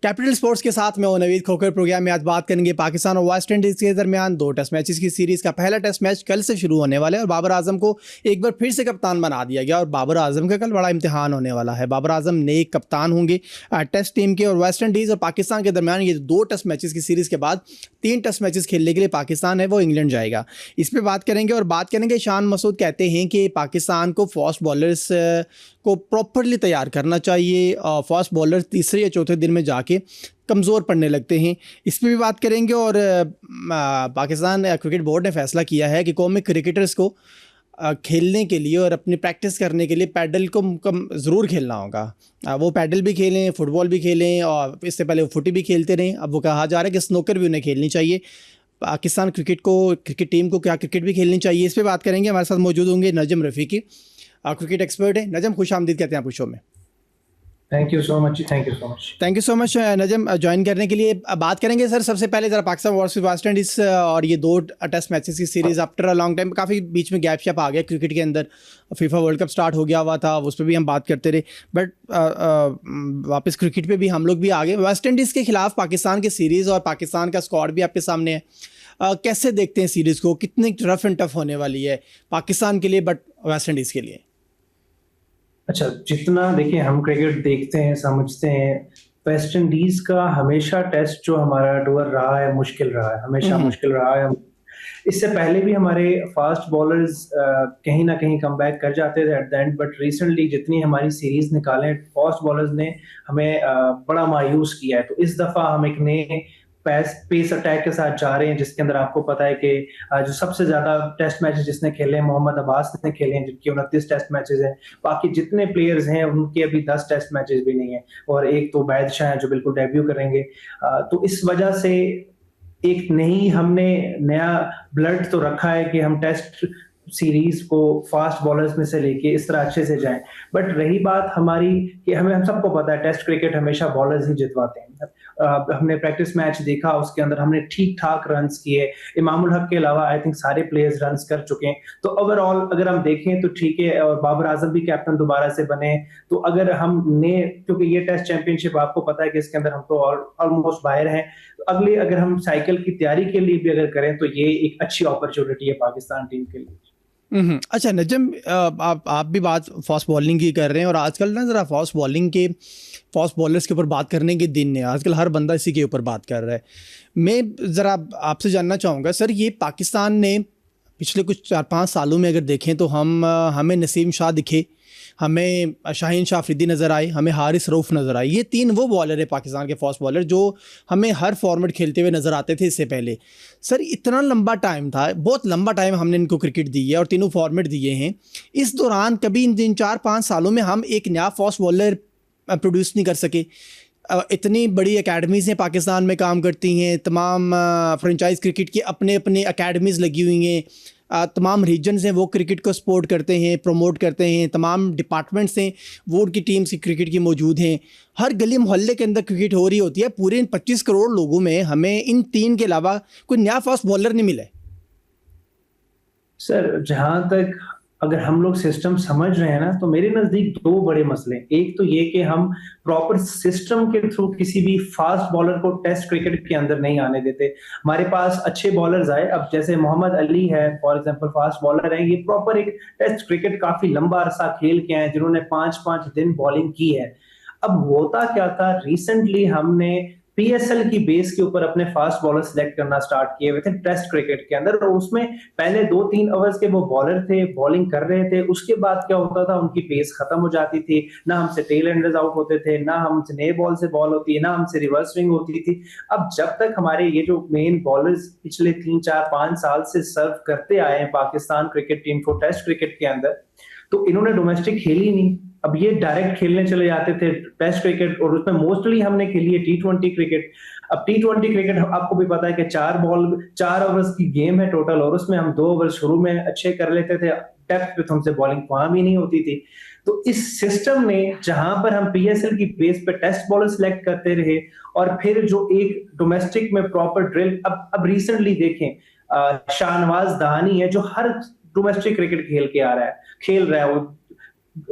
Capital sports के साथ मैं नवीद खोकर। प्रोग्राम में आज बात करेंगे पाकिस्तान और वेस्ट इंडीज़ के दरमियान 2 टेस्ट मैचेस की सीरीज़ का पहला टेस्ट मैच कल से शुरू होने वाला है और बाबर आजम को एक बार फिर से कप्तान बना दिया गया और बाबर आजम का कल बड़ा इम्तिहान होने वाला है। बाबर आजम नए कप्तान होंगे टेस्ट टीम के और वेस्ट इंडीज़ और पाकिस्तान के दरमियान ये 2 टेस्ट मैचेस की सीरीज़ के बाद 3 टेस्ट मैचेस खेलने के लिए पाकिस्तान है वो इंग्लैंड जाएगा। इस पर बात करेंगे और बात करेंगे। शान मसूद कहते हैं कि पाकिस्तान को फास्ट बॉलर्स को प्रॉपरली तैयार करना चाहिए और फास्ट बॉलर तीसरे या चौथे दिन में जाके कमज़ोर पड़ने लगते हैं। इस पर भी बात करेंगे। और पाकिस्तान क्रिकेट बोर्ड ने फैसला किया है कि कौमी क्रिकेटर्स को खेलने के लिए और अपनी प्रैक्टिस करने के लिए पैडल को ज़रूर खेलना होगा। वो पैडल भी खेलें, फुटबॉल भी खेलें और इससे पहले वो फुटी भी खेलते रहें। अब वो कहा जा रहा है कि स्नूकर भी उन्हें खेलनी चाहिए। पाकिस्तान क्रिकेट टीम को क्या क्रिकेट भी खेलनी चाहिए, इस पर बात करेंगे। हमारे साथ मौजूद होंगे नजम रफ़ीकी, क्रिकेट एक्सपर्ट है। नजम, खुश आमदीद कहते हैं आपको शो में। Thank you so much Najam join करने के लिए। बात करेंगे सर, सबसे पहले ज़रा पाकिस्तान वर्सेस वेस्ट इंडीज़ और ये 2 टेस्ट मैचेस की series after a long time, काफ़ी बीच में गैप शैप आ गया क्रिकेट के अंदर। फीफा वर्ल्ड कप स्टार्ट हो गया हुआ था, उस पर भी हम बात करते रहे, बट वापस क्रिकेट पे भी हम लोग भी आ गए। वेस्ट इंडीज़ के खिलाफ पाकिस्तान की सीरीज़ और पाकिस्तान का स्क्वाड भी आपके सामने है। कैसे देखते हैं सीरीज़ को? कितनी रफ एंड टफ होने वाली है पाकिस्तान के लिए बट वेस्ट इंडीज़ के लिए? अच्छा, जितना देखिए हम क्रिकेट देखते हैं, समझते हैं, वेस्ट इंडीज का हमेशा टेस्ट जो हमारा टूर रहा है मुश्किल रहा है, हमेशा मुश्किल रहा है। इससे पहले भी हमारे फास्ट बॉलर्स कहीं ना कहीं कम बैक कर जाते थे at the end, but recently जितनी हमारी सीरीज निकाले फास्ट बॉलर्स ने हमें बड़ा मायूस किया है। तो इस दफा हम एक नए पेस अटैक के साथ जा रहे हैं, जिसके अंदर आपको पता है कि जो सबसे ज्यादा टेस्ट मैचेस जिसने खेले हैं मोहम्मद अब्बास ने खेले हैं, जिनके 29 टेस्ट मैचेस हैं। बाकी जितने प्लेयर्स हैं उनके अभी 10 टेस्ट मैचेस भी नहीं है और एक तो बादशाह है जो बिल्कुल डेब्यू करेंगे। तो इस वजह से एक हमने नया ब्लड तो रखा है कि हम टेस्ट सीरीज को फास्ट बॉलर्स में से लेके इस तरह अच्छे से जाएं। बट रही बात हमारी कि हम सबको पता है टेस्ट क्रिकेट हमेशा बॉलर्स ही जितवाते हैं। हमने प्रैक्टिस मैच देखा, उसके अंदर हमने ठीक ठाक रन्स किए। इमामुल हक के अलावा आई थिंक सारे प्लेयर्स रन्स कर चुके हैं। तो ओवरऑल अगर हम देखें तो ठीक है, और बाबर आजम भी कैप्टन दोबारा से बने। तो अगर हमने, क्योंकि ये टेस्ट चैंपियनशिप आपको पता है कि इसके अंदर हम तो ऑलमोस्ट बाहर हैं, तो अगले अगर हम साइकिल की तैयारी के लिए भी अगर करें तो ये एक अच्छी अपॉर्चुनिटी है पाकिस्तान टीम के लिए। अच्छा नजम, आप भी बात फास्ट बॉलिंग की कर रहे हैं और आजकल ना ज़रा फास्ट बॉलर्स के ऊपर बात करने के दिन है। आजकल हर बंदा इसी के ऊपर बात कर रहा है। मैं ज़रा आपसे जानना चाहूँगा सर, ये पाकिस्तान ने पिछले कुछ 4-5 सालों में अगर देखें तो हमें नसीम शाह दिखे, हमें शाहीन शाह अफरीदी नज़र आए, हमें हारिस रऊफ़ नज़र आए। ये 3 वो बॉलर है पाकिस्तान के फास्ट बॉलर जो हमें हर फॉर्मेट खेलते हुए नज़र आते थे इससे पहले। सर इतना लंबा टाइम था, बहुत लंबा टाइम हमने इनको क्रिकेट दी है और तीनों फॉर्मेट दिए हैं। इस दौरान कभी इन 4-5 सालों में हम एक नया फास्ट बॉलर प्रोड्यूस नहीं कर सके। इतनी बड़ी एकेडमीज़ हैं पाकिस्तान में काम करती हैं, तमाम फ्रेंचाइज क्रिकेट की अपने अपने एकेडमीज़ लगी हुई हैं, तमाम रीजन्स हैं वो क्रिकेट को सपोर्ट करते हैं, प्रमोट करते हैं, तमाम डिपार्टमेंट्स हैं वो उनकी टीम्स की क्रिकेट की मौजूद हैं। हर गली मोहल्ले के अंदर क्रिकेट हो रही होती है। पूरे इन 25 करोड़ लोगों में हमें इन 3 के अलावा कोई नया फास्ट बॉलर नहीं मिला है। सर जहां तक अगर हम लोग सिस्टम समझ रहे हैं ना, तो मेरे नजदीक 2 बड़े मसले। एक तो ये कि हम प्रॉपर सिस्टम के थ्रू किसी भी फास्ट बॉलर को टेस्ट क्रिकेट के अंदर नहीं आने देते। हमारे पास अच्छे बॉलर्स आए, अब जैसे मोहम्मद अली है फॉर एग्जांपल, फास्ट बॉलर है, ये प्रॉपर एक टेस्ट क्रिकेट काफी लंबा अरसा खेल के आए, जिन्होंने 5-5 दिन बॉलिंग की है। अब होता क्या था, रिसेंटली हमने पीएसएल की बेस के ऊपर अपने फास्ट बॉलर सिलेक्ट करना स्टार्ट किए हुए थे टेस्ट क्रिकेट के अंदर, और उसमें पहले 2-3 ओवर्स के वो बॉलर थे, बॉलिंग कर रहे थे। उसके बाद क्या होता था, उनकी पेस खत्म हो जाती थी, ना हमसे टेल एंडर्स आउट होते थे, ना हमसे नए बॉल से बॉल होती है, ना हमसे रिवर्स स्विंग होती थी। अब जब तक हमारे ये जो मेन बॉलर्स पिछले 3-4-5 साल से सर्व करते आए हैं पाकिस्तान क्रिकेट टीम को टेस्ट क्रिकेट के अंदर, तो इन्होंने डोमेस्टिक खेली नहीं। अब ये डायरेक्ट खेलने चले जाते थे टेस्ट क्रिकेट, और उसमें मोस्टली हमने खेली है टी20 क्रिकेट। अब टी20 क्रिकेट आपको भी पता है कि 4 ओवर्स की गेम है टोटल, और उसमें हम 2 ओवर शुरू में अच्छे कर लेते थे, डेप्थ पे हमसे बॉलिंग वहां भी नहीं होती थी। तो इस सिस्टम ने, जहां पर हम पीएसएल की बेस पे टेस्ट बॉलर सिलेक्ट करते रहे, और फिर जो एक डोमेस्टिक में प्रॉपर ड्रिल, अब रिसेंटली देखें शाहनवाज दहानी है जो हर डोमेस्टिक क्रिकेट खेल रहा है वो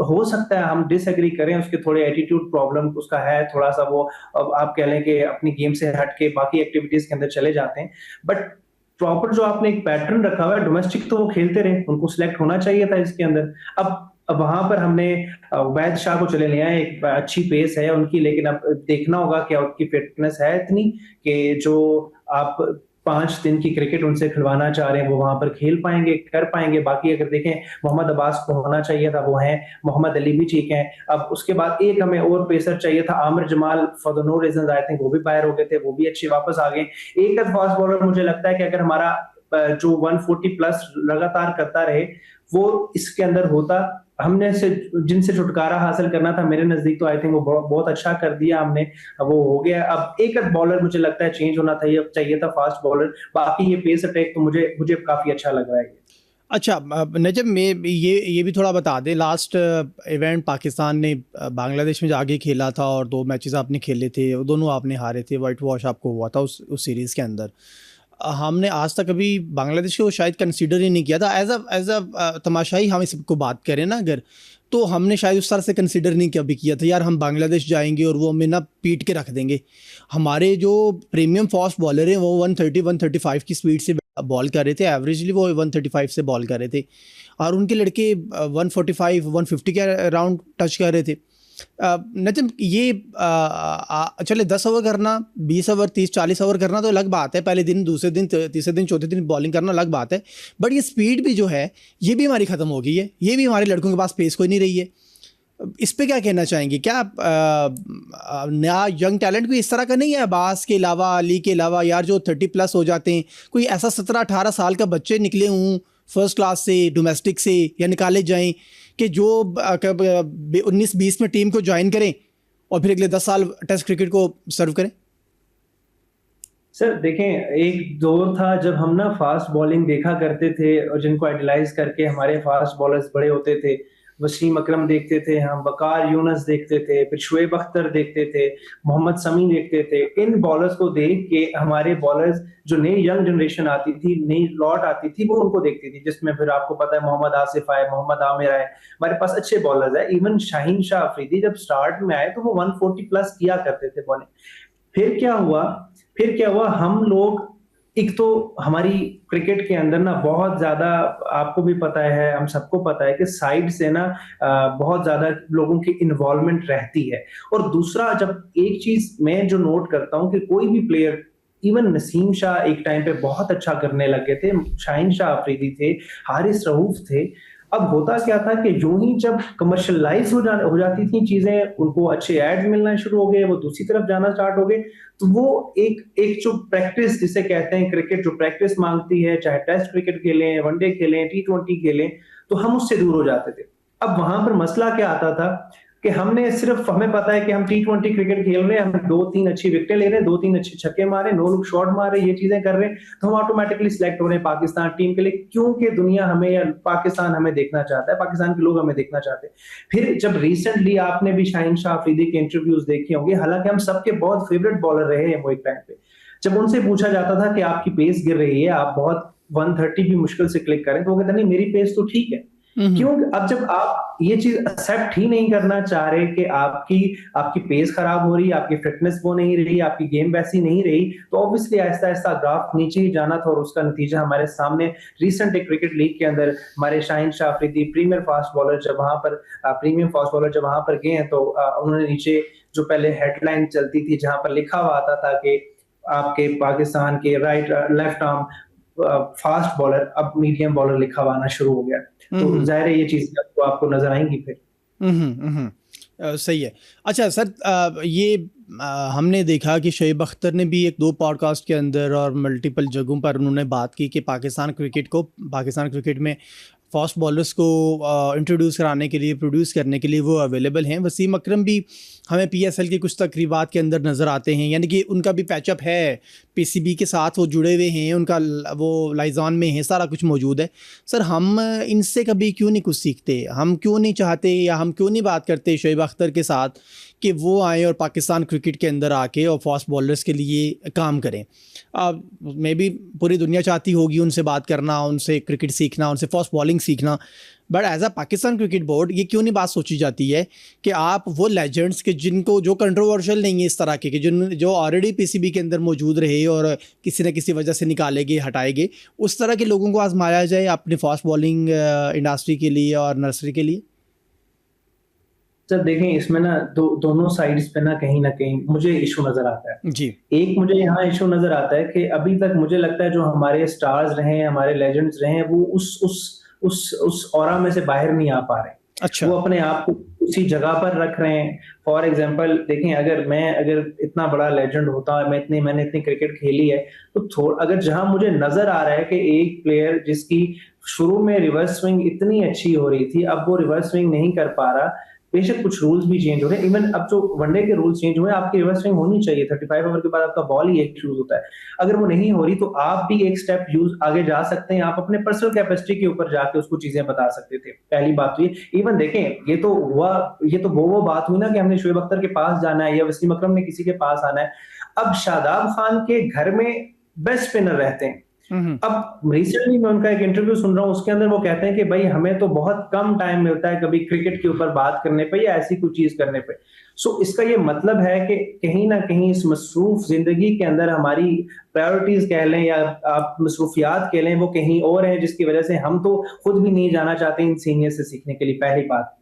हो सकता है हम डिसएग्री करें, उसके थोड़े एटीट्यूड प्रॉब्लम उसका है थोड़ा सा, वो अब आप कह लें कि अपनी गेम से हट के बाकी एक्टिविटीज के अंदर चले जाते हैं, बट प्रॉपर जो आपने एक पैटर्न रखा हुआ है डोमेस्टिक, तो वो खेलते रहे, उनको सिलेक्ट होना चाहिए था इसके अंदर। अब वहां पर हमने वैद शाह को चले लिया है, एक अच्छी पेस है उनकी, लेकिन अब देखना होगा क्या उनकी फिटनेस है इतनी कि जो आप 5 दिन की क्रिकेट उनसे खिलवाना चाह रहे हैं वो वहां पर खेल पाएंगे, कर पाएंगे। बाकी अगर देखें मोहम्मद अब्बास को होना चाहिए था, वो है, मोहम्मद अली भी ठीक है। अब उसके बाद एक हमें और पेसर चाहिए था, Aamir Jamal, for the no reason I think वो भी बाहर हो गए थे, वो भी अच्छे वापस आ गए। एक फास्ट बॉलर मुझे लगता है कि अगर हमारा जो 140 प्लस लगातार करता रहे वो इसके अंदर होता, हमने से जिनसे छुटकारा हासिल करना था मेरे नजदीक, तो आई थिंक वो बहुत अच्छा कर दिया हमने, अब वो हो गया। अब एक बॉलर मुझे लगता है चेंज होना चाहिए था, फास्ट बॉलर। बाकी ये पेस अटैक तो मुझे मुझे काफी अच्छा लग रहा है। अच्छा नजम, में ये भी थोड़ा बता दें, लास्ट इवेंट पाकिस्तान ने बांग्लादेश में जाके खेला था और 2 मैचेस आपने खेले थे, दोनों आपने हारे थे, वाइट वॉश आपको हुआ था उस सीरीज़ के अंदर। हमने आज तक कभी बांग्लादेश को शायद कंसीडर ही नहीं किया था एज अ तमाशाई। हम इस को बात करें ना अगर, तो हमने शायद उस तरह से कंसीडर नहीं कभी किया था यार हम बांग्लादेश जाएंगे और वो हमें ना पीट के रख देंगे। हमारे जो प्रीमियम फास्ट बॉलर हैं वो 130-135 की स्पीड से बॉल कर रहे थे, एवरेजली वो 135 से बॉल कर रहे थे, और उनके लड़के 145-150 के अराउंड टच कर रहे थे। नजम, ये चले 10 ओवर करना, 20 ओवर, 30-40 ओवर करना तो अलग बात है, पहले दिन, दूसरे दिन, तीसरे दिन, चौथे दिन बॉलिंग करना अलग बात है, बट ये स्पीड भी जो है ये भी हमारी ख़त्म हो गई है, ये भी हमारे लड़कों के पास पेस कोई नहीं रही है। इस पे क्या कहना चाहेंगे? क्या नया यंग टैलेंट भी इस तरह का नहीं है अब्बास के अलावा, अली के अलावा, यार जो 30+ हो जाते हैं, कोई ऐसा 17-18 साल का बच्चे निकले हों फर्स्ट क्लास से, डोमेस्टिक से, या निकाले जाएं कि जो 19-20 में टीम को ज्वाइन करें और फिर अगले 10 साल टेस्ट क्रिकेट को सर्व करें? सर देखें, एक दौर था जब हम ना फास्ट बॉलिंग देखा करते थे और जिनको आइडलाइज करके हमारे फास्ट बॉलर्स बड़े होते थे। वसीम अकरम देखते थे हम, वकार यूनस देखते थे, फिर शुएब अख्तर देखते थे, मोहम्मद समी देखते थे। इन बॉलर्स को देख के हमारे बॉलर्स, जो नई यंग जनरेशन आती थी, नई लॉट आती थी, वो उनको देखती थी, जिसमें फिर आपको पता है मोहम्मद आसिफ आए, मोहम्मद आमिर आए, हमारे पास अच्छे बॉलर्स है। इवन शाहीन शाह अफरीदी जब स्टार्ट में आए तो वो 140+ किया करते थे बॉलिंग। फिर क्या हुआ, हम लोग, एक तो हमारी क्रिकेट के अंदर ना बहुत ज्यादा, आपको भी पता है, हम सबको पता है कि साइड से ना बहुत ज्यादा लोगों की इन्वॉल्वमेंट रहती है। और दूसरा, जब एक चीज मैं जो नोट करता हूं कि कोई भी प्लेयर, इवन नसीम शाह एक टाइम पे बहुत अच्छा करने लगे थे, शाहीन शाह अफरीदी थे, हारिस रऊफ थे। अब होता क्या था कि यूं ही जब कमर्शलाइज हो जाती थी चीजें, उनको अच्छे एड्स मिलना शुरू हो गए, वो दूसरी तरफ जाना स्टार्ट हो गए, तो वो एक एक जो प्रैक्टिस जिसे कहते हैं, क्रिकेट जो प्रैक्टिस मांगती है, चाहे टेस्ट क्रिकेट खेलें, वनडे खेलें, T20 खेलें, तो हम उससे दूर हो जाते थे। अब वहां पर मसला क्या आता था कि हमें पता है कि हम T20 क्रिकेट खेल रहे हैं, हम 2-3 अच्छी विकेटें ले रहे हैं, 2-3 अच्छे छक्के मारे, नो लुक शॉट मारे, ये चीजें कर रहे हैं, तो हम ऑटोमेटिकली सिलेक्ट हो रहे हैं पाकिस्तान टीम के लिए, क्योंकि दुनिया हमें, या पाकिस्तान हमें देखना चाहता है, पाकिस्तान के लोग हमें देखना चाहते हैं। फिर जब रिसेंटली आपने भी शाहीन शाह अफरीदी के इंटरव्यूज देखे होंगे, हालांकि हम सबके बहुत फेवरेट बॉलर रहे हैं वो एक टाइम पे, जब उनसे पूछा जाता था कि आपकी पेस गिर रही है, आप बहुत 130 भी मुश्किल से क्लिक करें, तो वो कहते नहीं, मेरी पेस तो ठीक है। क्यों? अब जब आप ये चीज एक्सेप्ट ही नहीं करना चाह रहे कि आपकी पेस खराब हो रही है, आपकी फिटनेस वो नहीं रही, आपकी गेम वैसी नहीं रही, तो ऑब्वियसली आहिस्ता आहिस्ता ग्राफ नीचे ही जाना था, और उसका नतीजा हमारे सामने रिसेंट एक क्रिकेट लीग के अंदर हमारे Shaheen Shah Afridi premium fast bowler जब वहां पर गए हैं, तो उन्होंने नीचे जो पहले हेडलाइन चलती थी जहां पर लिखा हुआ आता था कि आपके पाकिस्तान के right left arm fast bowler, अब मीडियम बॉलर लिखा हुआ आना शुरू हो गया। तो जाहिर है ये चीजें आपको नजर आएंगी फिर। सही है। अच्छा सर, ये हमने देखा कि शुएब अख्तर ने भी 1-2 पॉडकास्ट के अंदर और मल्टीपल जगहों पर उन्होंने बात की कि पाकिस्तान क्रिकेट में फास्ट बॉलर्स को इंट्रोड्यूस कराने के लिए, प्रोड्यूस करने के लिए वो अवेलेबल हैं। वसीम अकरम भी हमें PSL की कुछ तकरीबात के अंदर नज़र आते हैं, यानी कि उनका भी पैचअप है PCB के साथ, वो जुड़े हुए हैं, उनका वो लाइजान में है, सारा कुछ मौजूद है। सर, हम इनसे कभी क्यों नहीं कुछ सीखते? हम क्यों नहीं चाहते, या हम क्यों नहीं बात करते शुएब अख्तर के साथ कि वो आएँ और पाकिस्तान क्रिकेट के अंदर आके और फास्ट बॉलर्स के लिए काम करें? मे बी पूरी दुनिया चाहती होगी उनसे बात करना, उनसे क्रिकेट सीखना, उनसे फास्ट बॉलिंग सीखना, but as a Pakistan cricket board ये क्यों नहीं बात सोची जाती है कि आप वो लेजेंड्स के जिनको जो कंट्रोवर्शियल नहीं है इस तरह के जिन जो ऑलरेडी पीसीबी के अंदर मौजूद रहे और किसी न किसी वजह से निकाले गए हटाए गए, उस तरह के लोगों को आजमाया जाए अपने फास्ट बॉलिंग इंडस्ट्री के लिए और नर्सरी के लिए? सर देखें, इसमें ना दोनों साइड्स पे ना कहीं मुझे इशू नजर आता है। जी। एक मुझे यहाँ इशू नजर आता है कि अभी तक मुझे लगता है जो हमारे स्टार्स रहे हैं, हमारे लेजेंड्स रहे हैं, वो उस ऑरा में से बाहर नहीं आ पा रहे। अच्छा। वो अपने आप को उसी जगह पर रख रहे हैं। फॉर एग्जाम्पल देखें, अगर इतना बड़ा लेजेंड होता है, मैंने इतनी क्रिकेट खेली है, तो अगर जहां मुझे नजर आ रहा है कि एक प्लेयर जिसकी शुरू में रिवर्स स्विंग इतनी अच्छी हो रही थी, अब वो रिवर्स स्विंग नहीं कर पा रहा। बेशक कुछ रूल्स भी चेंज हो रहे हैं, इवन अब जो वनडे के रूल्स चेंज हुए, आपकी रिवर्स स्विंग होनी चाहिए। 35 ओवर के बाद आपका बॉल ही एक यूज होता है। अगर वो नहीं हो रही तो आप भी एक स्टेप यूज आगे जा सकते हैं। आप अपने पर्सनल कैपेसिटी के ऊपर जाके उसको चीजें बता सकते थे। पहली बात तो ये, इवन देखें, ये तो वो बात हुई ना कि हमने शोएब अख्तर के पास जाना है या वसीम अकरम ने किसी के पास आना है। अब शादाब खान के घर में बेस्ट स्पिनर रहते हैं। अब रिसेंटली मैं उनका एक इंटरव्यू सुन रहा हूँ, उसके अंदर वो कहते हैं कि भाई हमें तो बहुत कम टाइम मिलता है कभी क्रिकेट के ऊपर बात करने पे या ऐसी कोई चीज करने पे। सो इसका ये मतलब है कि कहीं ना कहीं इस मसरूफ जिंदगी के अंदर हमारी प्रायोरिटीज कह लें या आप मसरूफियात कह लें, वो कहीं और है, जिसकी वजह से हम तो खुद भी नहीं जाना चाहते इन सीनियर से सीखने के लिए। पहली बात।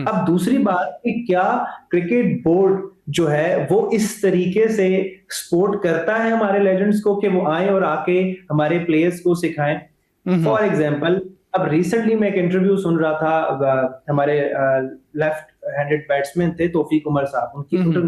अब दूसरी बात कि क्या क्रिकेट बोर्ड जो है वो इस तरीके से सपोर्ट करता है हमारे लेजेंड्स को कि वो आए और आके हमारे प्लेयर्स को सिखाएं। फॉर एग्जांपल, अब रिसेंटली मैं एक इंटरव्यू सुन रहा था, हमारे लेफ्ट हैंडेड बैट्समैन थे तौफीक उमर साहब,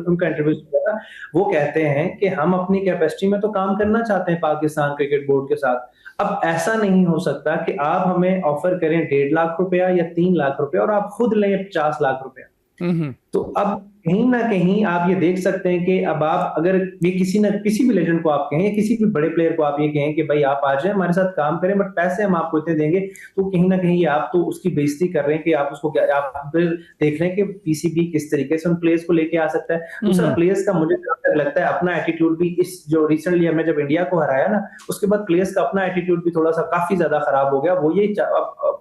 उनका इंटरव्यू सुन रहा था। वो कहते हैं कि हम अपनी कैपेसिटी में तो काम करना चाहते हैं पाकिस्तान क्रिकेट बोर्ड के साथ। अब ऐसा नहीं हो सकता कि आप हमें ऑफर करें 1.5 लाख रुपया या 3 लाख रुपया और आप खुद लें 50 लाख रुपया। तो अब कहीं ना कहीं आप ये देख सकते हैं कि अब आप अगर ये किसी भी लेजेंड को आप कहें, किसी भी बड़े प्लेयर को आप ये कहें कि भाई आप आ जाए हमारे साथ काम करें, बट पैसे हम आपको इतने देंगे, तो कहीं ना कहीं आप तो उसकी बेइज्जती कर रहे हैं कि आप उसको आप फिर देख रहे हैं कि पीसीबी किस तरीके से उन प्लेयर्स को लेके आ सकता है। दूसरा, प्लेयर्स का मुझे लगता है अपना एटीट्यूड भी, इस जो रिसेंटली हमने जब इंडिया को हराया ना, उसके बाद प्लेयर्स का अपना एटीट्यूड भी थोड़ा सा काफी ज्यादा खराब हो गया। वो ये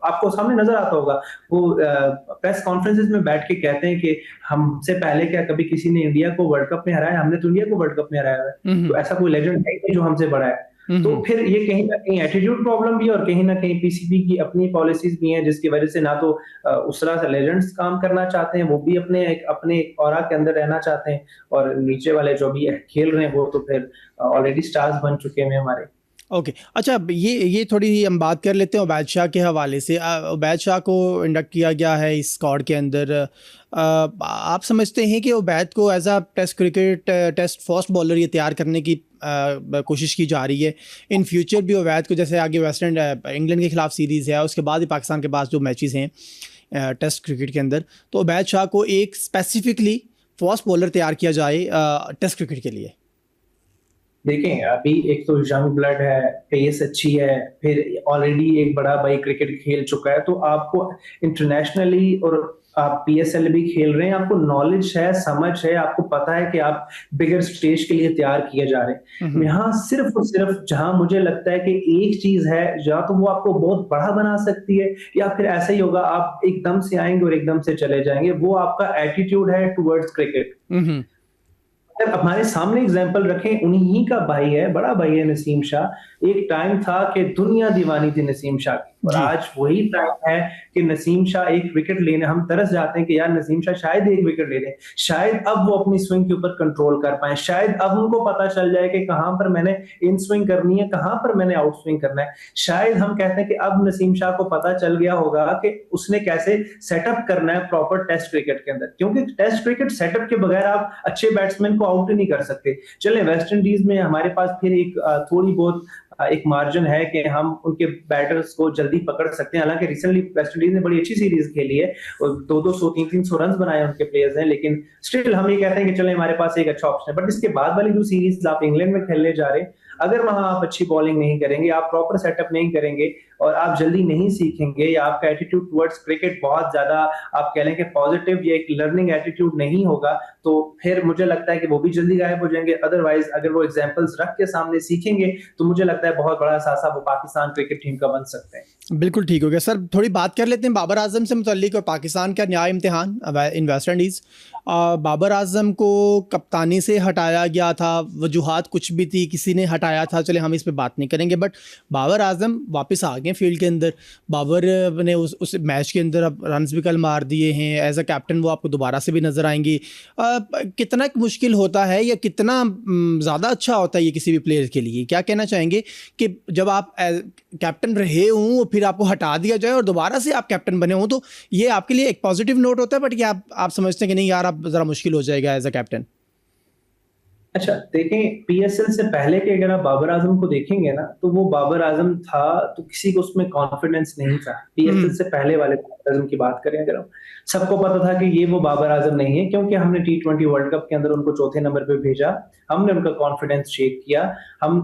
आपको सामने नजर आता होगा, वो प्रेस कॉन्फ्रेंसेस में बैठ के कहते हैं कि हमसे पहले क्या कभी किसी ने इंडिया को वर्ल्ड कप में हराया? हमने तो इंडिया को वर्ल्ड कप में हराया है। तो ऐसा कोई लेजेंड है नहीं जो हमसे बड़ा है। तो फिर ये कहीं ना कहीं एटीट्यूड प्रॉब्लम भी है और कहीं ना कहीं पीसीबी की अपनी पॉलिसीज भी हैं, जिसकी वजह से ना तो उस तरह से लेजेंड्स काम करना चाहते हैं, वो भी अपने ऑरा के अंदर रहना चाहते हैं, और नीचे वाले जो भी खेल रहे हैं वो तो फिर ऑलरेडी स्टार्स बन चुके हैं हमारे। ओके अच्छा, ये थोड़ी हम बात कर लेते हैं उबैद शाह के हवाले से। उबैद शाह को इंडक्ट किया गया है इस स्क्वाड के अंदर। आप समझते हैं कि उबैद को as a test first bowler ये तैयार करने की कोशिश की जा रही है? इन फ्यूचर भी उबैद को, जैसे आगे वेस्ट इंग्लैंड के खिलाफ सीरीज़ है, उसके बाद ही पाकिस्तान के पास जो मैचेस हैं टेस्ट क्रिकेट के अंदर, तो उबैद शाह को एक स्पेसिफिकली फास्ट बॉलर तैयार किया जाए टेस्ट क्रिकेट के लिए? देखें, अभी एक तो यंग ब्लड है, पेस अच्छी है, फिर ऑलरेडी एक बड़ा भाई क्रिकेट खेल चुका है, तो आपको इंटरनेशनली और आप पीएसएल भी खेल रहे हैं, आपको नॉलेज है, समझ है, आपको पता है कि आप बिगर स्टेज के लिए तैयार किए जा रहे हैं। यहाँ सिर्फ और सिर्फ जहां मुझे लगता है कि एक चीज है, या तो वो आपको बहुत बड़ा बना सकती है या फिर ऐसा ही होगा आप एकदम से आएंगे और एकदम से चले जाएंगे, वो आपका एटीट्यूड है टुवर्ड्स क्रिकेट। हमारे सामने एग्जांपल रखें, उन्हीं का भाई है, बड़ा भाई है नसीम शाह। एक टाइम था कि दुनिया दीवानी थी नसीम शाह की, और आज वही टाइम है कि नसीम शाह एक विकेट लेने, हम तरस जाते हैं कि यार नसीम शाह शायद एक विकेट ले लें, शायद अब वो अपनी स्विंग के ऊपर कंट्रोल कर पाए, शायद अब उनको पता चल जाए कि कहां पर मैंने इन स्विंग करनी है, कहां पर मैंने आउट स्विंग करना है। शायद हम कहते हैं कि अब नसीम शाह को पता चल गया होगा कि उसने कैसे सेटअप करना है प्रॉपर टेस्ट क्रिकेट के अंदर, क्योंकि टेस्ट क्रिकेट सेटअप के बगैर आप अच्छे बैट्समैन को आउट ही नहीं कर सकते। चले वेस्ट इंडीज में हमारे पास फिर एक थोड़ी बहुत एक मार्जिन है कि हम उनके बैटर्स को जल्दी पकड़ सकते हैं। हालांकि रिसेंटली वेस्ट इंडीज ने बड़ी अच्छी सीरीज खेली है और 200 300 रन बनाए उनके प्लेयर्स हैं, लेकिन स्टिल हम ये कहते हैं कि चले हमारे पास एक अच्छा ऑप्शन है। बट इसके बाद वाली जो सीरीज आप इंग्लैंड में खेलने जा रहे हैं, अगर वहां आप अच्छी बॉलिंग नहीं करेंगे, आप प्रॉपर सेटअप नहीं करेंगे और आप जल्दी नहीं सीखेंगे या आपका एटीट्यूड टुवर्ड्स क्रिकेट बहुत ज्यादा आप कह लें कि पॉजिटिव या एक लर्निंग एटीट्यूड नहीं होगा, तो फिर मुझे लगता है कि वो भी जल्दी गायब हो जाएंगे। अदरवाइज अगर वो एग्जांपल्स रख के सामने सीखेंगे तो मुझे लगता है बहुत बड़ा सासा वो पाकिस्तान क्रिकेट टीम का बन सकते हैं। बिल्कुल ठीक हो गया सर। थोड़ी बात कर लेते हैं बाबर आजम से मुतल्लिक और पाकिस्तान का न्याय इम्तिहान इन वेस्ट इंडीज़। बाबर आजम को कप्तानी से हटाया गया था, वजूहात कुछ भी थी, किसी ने हटाया था, चले हम इस पे बात नहीं करेंगे, बट बाबर आजम वापस आ गए फील्ड के अंदर। बाबर ने उस मैच के अंदर अब रन्स भी कल मार दिए हैं। एज अ कैप्टन वो आपको दोबारा से भी नज़र आएंगी। कितना मुश्किल होता है या कितना ज़्यादा अच्छा होता है ये किसी भी प्लेयर के लिए? क्या कहना चाहेंगे कि जब आप कैप्टन रहे हों फिर आपको हटा दिया जाए और दोबारा से आप कैप्टन बने हों, तो ये आपके लिए एक पॉजिटिव नोट होता है, बट क्या आप समझते हैं कि नहीं यार अब ज़रा मुश्किल हो जाएगा एज अ कैप्टन? अच्छा देखें, पीएसएल से पहले के अगर आप बाबर आजम को देखेंगे ना, तो वो बाबर आजम था तो किसी को उसमें कॉन्फिडेंस नहीं था। पीएसएल से पहले वाले बाबर आजम की बात करें अगर हम, सबको पता था कि ये वो बाबर आजम नहीं है, क्योंकि हमने टी20 वर्ल्ड कप के अंदर उनको चौथे नंबर पे भेजा, हमने उनका कॉन्फिडेंस शेक किया। हम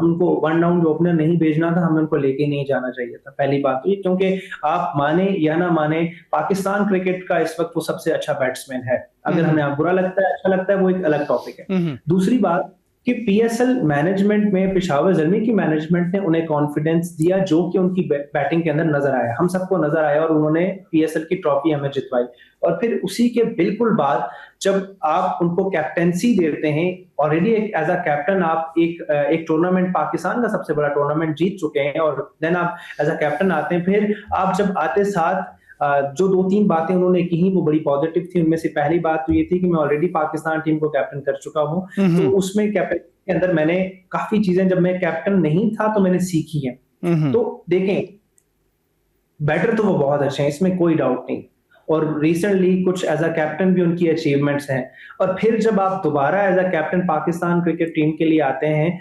उनको वन डाउन ओपनर नहीं भेजना था, हमें उनको लेके नहीं जाना चाहिए था। पहली बात तो ये, क्योंकि आप माने या ना माने, पाकिस्तान क्रिकेट का इस वक्त वो सबसे अच्छा बैट्समैन है। अगर हमें आप बुरा लगता है, अच्छा लगता है, वो एक अलग टॉपिक है। दूसरी बात कि पीएसएल मैनेजमेंट में, पेशावर जल्मी की मैनेजमेंट ने उन्हें कॉन्फिडेंस दिया, जो कि उनकी बैटिंग के अंदर नजर आया, हम सबको नजर आया, और उन्होंने पीएसएल की ट्रॉफी हमें जितवाई। और फिर उसी के बिल्कुल बाद जब आप उनको कैप्टेंसी देते हैं, ऑलरेडी एक एज अ कैप्टन आप एक टूर्नामेंट, पाकिस्तान का सबसे बड़ा टूर्नामेंट जीत चुके हैं, और देन आप एज अ कैप्टन आते हैं। फिर आप जब आते साथ जो 2-3 बातें उन्होंने की वो बड़ी पॉजिटिव थी। उनमें से पहली बात तो ये थी कि मैं ऑलरेडी पाकिस्तान टीम को कैप्टन कर चुका हूं, तो उसमें कैप्टन के अंदर मैंने काफी चीजें, जब मैं कैप्टन नहीं था तो मैंने सीखी हैं। तो देखें, बैटर तो वो बहुत अच्छे हैं, इसमें कोई डाउट नहीं, और रिसेंटली कुछ एज अ कैप्टन भी उनकी अचीवमेंट्स हैं। और फिर जब आप दोबारा as a captain Pakistan cricket team के लिए आते हैं,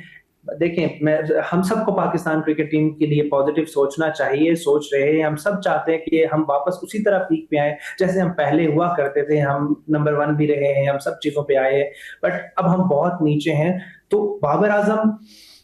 देखें, हम सबको पाकिस्तान क्रिकेट टीम के लिए पॉजिटिव सोचना चाहिए, सोच रहे हैं। हम सब चाहते हैं कि हम वापस उसी तरह पीक पे आए जैसे हम पहले हुआ करते थे। हम नंबर 1 भी रहे हैं, हम सब चीजों पे आए हैं, बट अब हम बहुत नीचे हैं। तो Babar Azam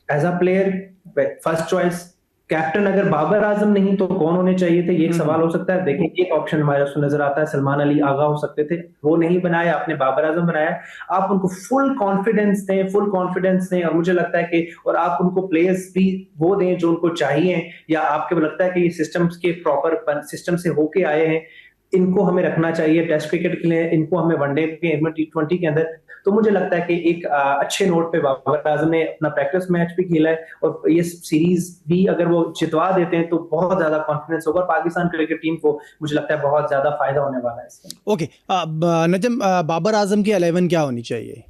as a player first choice captain, अगर बाबर आजम नहीं तो कौन होने चाहिए थे, ये एक सवाल हो सकता है। देखिए, एक ऑप्शन हमारे उसको नजर आता है, सलमान अली आगा हो सकते थे, वो नहीं बनाया, आपने बाबर आजम बनाया। आप उनको फुल कॉन्फिडेंस दें, और मुझे लगता है कि, और आप उनको प्लेयर्स भी वो दें जो उनको चाहिए, या आपको लगता है कि ये सिस्टम्स के प्रॉपर सिस्टम से होके आए हैं, इनको हमें रखना चाहिए टेस्ट क्रिकेट के लिए, इनको हमें वनडे के, टी20 के अंदर। तो मुझे लगता है कि एक अच्छे नोट पे बाबर आजम ने अपना प्रैक्टिस मैच भी खेला है, और ये सीरीज भी अगर वो जितवा देते हैं तो बहुत ज्यादा कॉन्फिडेंस होगा पाकिस्तान क्रिकेट टीम को। मुझे लगता है बहुत ज्यादा फायदा होने वाला है इसमें। ओके, नजम, बाबर आजम की 11 क्या होनी चाहिए?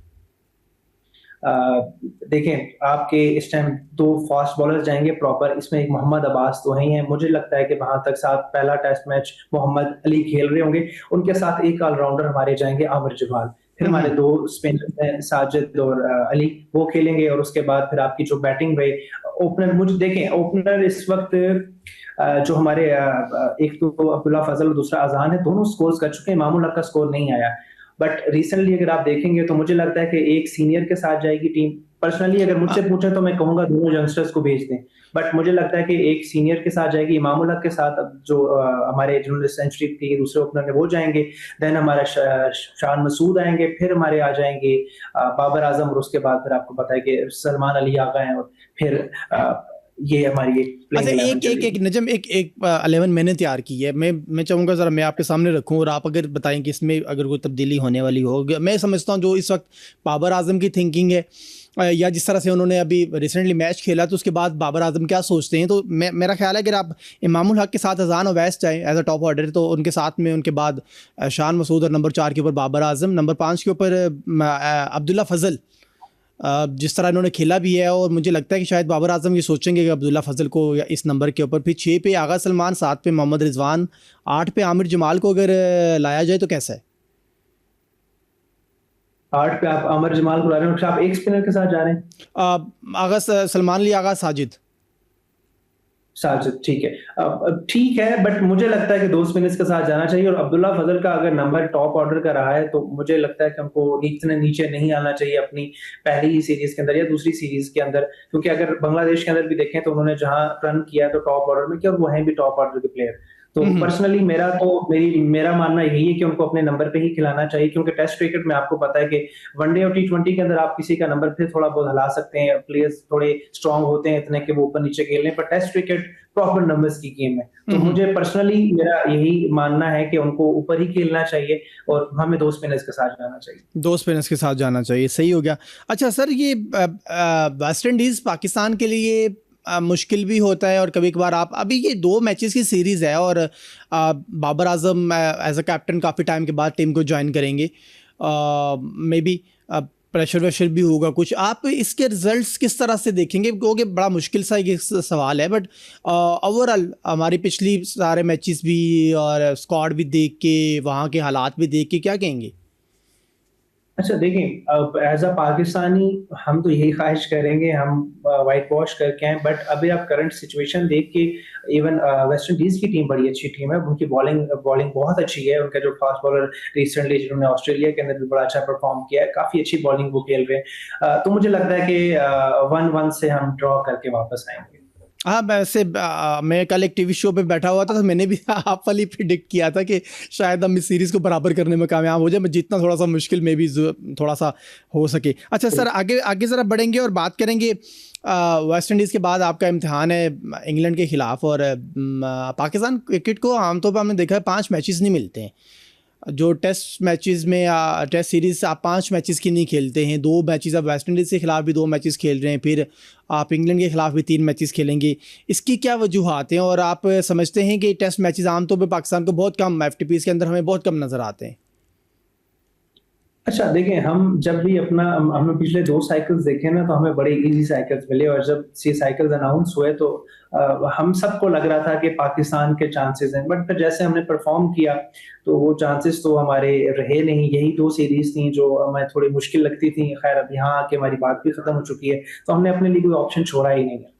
देखें, आपके इस टाइम 2 फास्ट बॉलर जाएंगे प्रॉपर, इसमें एक मोहम्मद अब्बास तो ही है। मुझे लगता है कि वहां तक साथ पहला टेस्ट मैच मोहम्मद अली खेल रहे होंगे, उनके साथ एक ऑलराउंडर हमारे जाएंगे आमिर जमाल, फिर हमारे 2 स्पिनर हैं साजिद और अली, वो खेलेंगे। और उसके बाद फिर आपकी जो बैटिंग रहे, ओपनर, मुझे देखें ओपनर इस वक्त जो हमारे एक तो अब्दुल्ला फजल और दूसरा अजान है, दोनों स्कोर कर चुके हैं, इमामुल हक का स्कोर नहीं आया। बट रिसेंटली अगर आप देखेंगे तो मुझे लगता है कि एक सीनियर के साथ जाएगी टीम। पर्सनली अगर मुझसे पूछे तो मैं कहूंगा दोनों यंगस्टर्स को भेज दें, बट मुझे लगता है कि एक सीनियर के साथ जाएगी इमामुल हक के साथ, जो हमारे जिन्होंने सेंचुरी की दूसरे ओपनर है वो जाएंगे। देन हमारा शान मसूद आएंगे, फिर हमारे आ जाएंगे बाबर आजम, और उसके बाद फिर आपको पता है कि सलमान अली आ गए हैं, और फिर ये हमारी एक अच्छा, प्लेइंग 11 एक नजम, एक 11 मैंने तैयार की है। मैं चाहूँगा ज़रा मैं आपके सामने रखूँ और आप अगर बताएं कि इसमें अगर कोई तब्दीली होने वाली हो। मैं समझता हूँ जो इस वक्त बाबर आजम की थिंकिंग है, या जिस तरह से उन्होंने अभी रिसेंटली मैच खेला, तो उसके बाद बाबर आजम क्या सोचते हैं, तो मेरा ख्याल है अगर आप इमामुल हक के साथ अजान अवैस जाएँ एज अ टॉप ऑर्डर, तो उनके साथ में उनके बाद शान मसूद, और नंबर 4 के ऊपर बाबर आजम, नंबर 5 के ऊपर अब्दुल्ला फजल, जिस तरह इन्होंने खेला भी है। और मुझे लगता है कि शायद बाबर आजम ये सोचेंगे कि अब्दुल्ला फजल को या इस नंबर के ऊपर, फिर 6 पे आगा सलमान, 7 पे मोहम्मद रिजवान, 8 पे आमिर जमाल को अगर लाया जाए तो कैसा है? 8 पे आप आमिर जमाल को ला रहे हैं, आप एक स्पिनर के साथ जा रहे हैं। आगा सलमान अली, आगा साजिद। साजिद ठीक है। ठीक है, बट मुझे लगता है कि 2 स्पिनर्स के साथ जाना चाहिए, और अब्दुल्ला फजल का अगर नंबर टॉप ऑर्डर का रहा है तो मुझे लगता है कि हमको इतने नीचे नहीं आना चाहिए अपनी पहली ही सीरीज के अंदर या दूसरी सीरीज के अंदर, क्योंकि अगर बांग्लादेश के अंदर भी देखें तो उन्होंने जहां रन किया तो टॉप ऑर्डर में किया, और वो है भी टॉप ऑर्डर के प्लेयर। तो हम्म। पर्सनली मेरा मानना यही है कि उनको अपने नंबर पे ही खिलाना चाहिए, क्योंकि टेस्ट क्रिकेट में आपको पता है कि वनडे और टी20 के अंदर आप किसी का नंबर फिर थोड़ा बहुत हिला सकते हैं, प्लेयर्स थोड़े स्ट्रांग होते हैं इतने कि वो ऊपर नीचे खेल लें, पर टेस्ट क्रिकेट प्रॉपर नंबर्स की गेम है। तो हम्म। मुझे पर्सनली मेरा यही मानना है कि उनको ऊपर ही खेलना चाहिए और हमें 2 स्पिनर्स के साथ जाना चाहिए। 2 स्पिनर्स के साथ जाना चाहिए, सही हो गया। अच्छा सर, ये वेस्ट इंडीज पाकिस्तान के लिए मुश्किल भी होता है, और कभी कभार आप अभी ये 2 मैचेस की सीरीज़ है, और Babar Azam as a captain काफ़ी टाइम के बाद टीम को ज्वाइन करेंगे, मे बी प्रेशर वेशर भी होगा कुछ। आप इसके रिजल्ट्स किस तरह से देखेंगे, क्योंकि बड़ा मुश्किल सा एक सवाल है, बट ओवरऑल हमारी पिछली सारे मैचेस भी और स्क्वाड भी देख के, वहाँ के हालात भी देख के क्या कहेंगे? अच्छा देखिए, अब एज अ पाकिस्तानी हम तो यही ख्वाहिश करेंगे हम वाइट वॉश करके आए, बट अभी आप करंट सिचुएशन देख के इवन वेस्ट इंडीज की टीम बड़ी अच्छी टीम है, उनकी बॉलिंग बॉलिंग बहुत अच्छी है। उनका जो फास्ट बॉलर रिसेंटली जिन्होंने ऑस्ट्रेलिया के अंदर भी बड़ा अच्छा परफॉर्म किया है, काफी अच्छी बॉलिंग वो खेल रहे हैं। तो मुझे लगता है कि 1-1 से हम ड्रॉ करके वापस आएंगे। हाँ, वैसे मैं कल एक टीवी शो पे बैठा हुआ था, तो मैंने भी आप वाली प्रिडिक्ट किया था कि शायद हम इस सीरीज़ को बराबर करने में कामयाब हो जाए, मैं जितना थोड़ा सा मुश्किल में भी थोड़ा सा हो सके। अच्छा सर, आगे आगे ज़रा बढ़ेंगे और बात करेंगे। वेस्ट इंडीज़ के बाद आपका इम्तिहान है इंग्लैंड के ख़िलाफ़, और पाकिस्तान क्रिकेट को आमतौर पर हमने देखा है 5 मैचेस नहीं मिलते हैं। जो टेस्ट मैचेस में या टेस्ट सीरीज आप 5 मैचेस की नहीं खेलते हैं, 2 मैचेस आप वेस्ट इंडीज़ के खिलाफ भी 2 मैचेस खेल रहे हैं, फिर आप इंग्लैंड के खिलाफ भी 3 मैचेस खेलेंगे। इसकी क्या वजूहात हैं, और आप समझते हैं कि टेस्ट मैचेस आमतौर पर पाकिस्तान को बहुत कम, FTPs के अंदर हमें बहुत कम नज़र आते हैं? अच्छा देखिए, हम जब भी अपना हमने पिछले 2 साइकिल्स देखे ना, तो हमें बड़े इजी साइकिल्स मिले, और जब ये साइकिल्स अनाउंस हुए तो हम सबको लग रहा था कि पाकिस्तान के चांसेस हैं, बट फिर जैसे हमने परफॉर्म किया तो वो चांसेस तो हमारे रहे नहीं। यही 2 सीरीज थी जो हमें थोड़ी मुश्किल लगती थी। खैर अब यहाँ आके हमारी बात भी खत्म हो चुकी है, तो हमने अपने लिए कोई ऑप्शन छोड़ा ही नहीं है।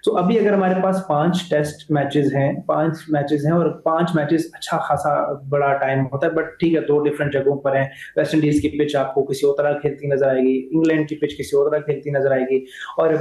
तो अभी अगर हमारे पास 5 टेस्ट मैचेस हैं, 5 मैचेस हैं, और 5 मैचेस अच्छा खासा बड़ा टाइम होता है, बट ठीक है 2 डिफरेंट जगहों पर हैं। वेस्ट इंडीज की पिच आपको किसी और तरह खेलती नजर आएगी, इंग्लैंड की पिच किसी और तरह खेलती नजर आएगी, और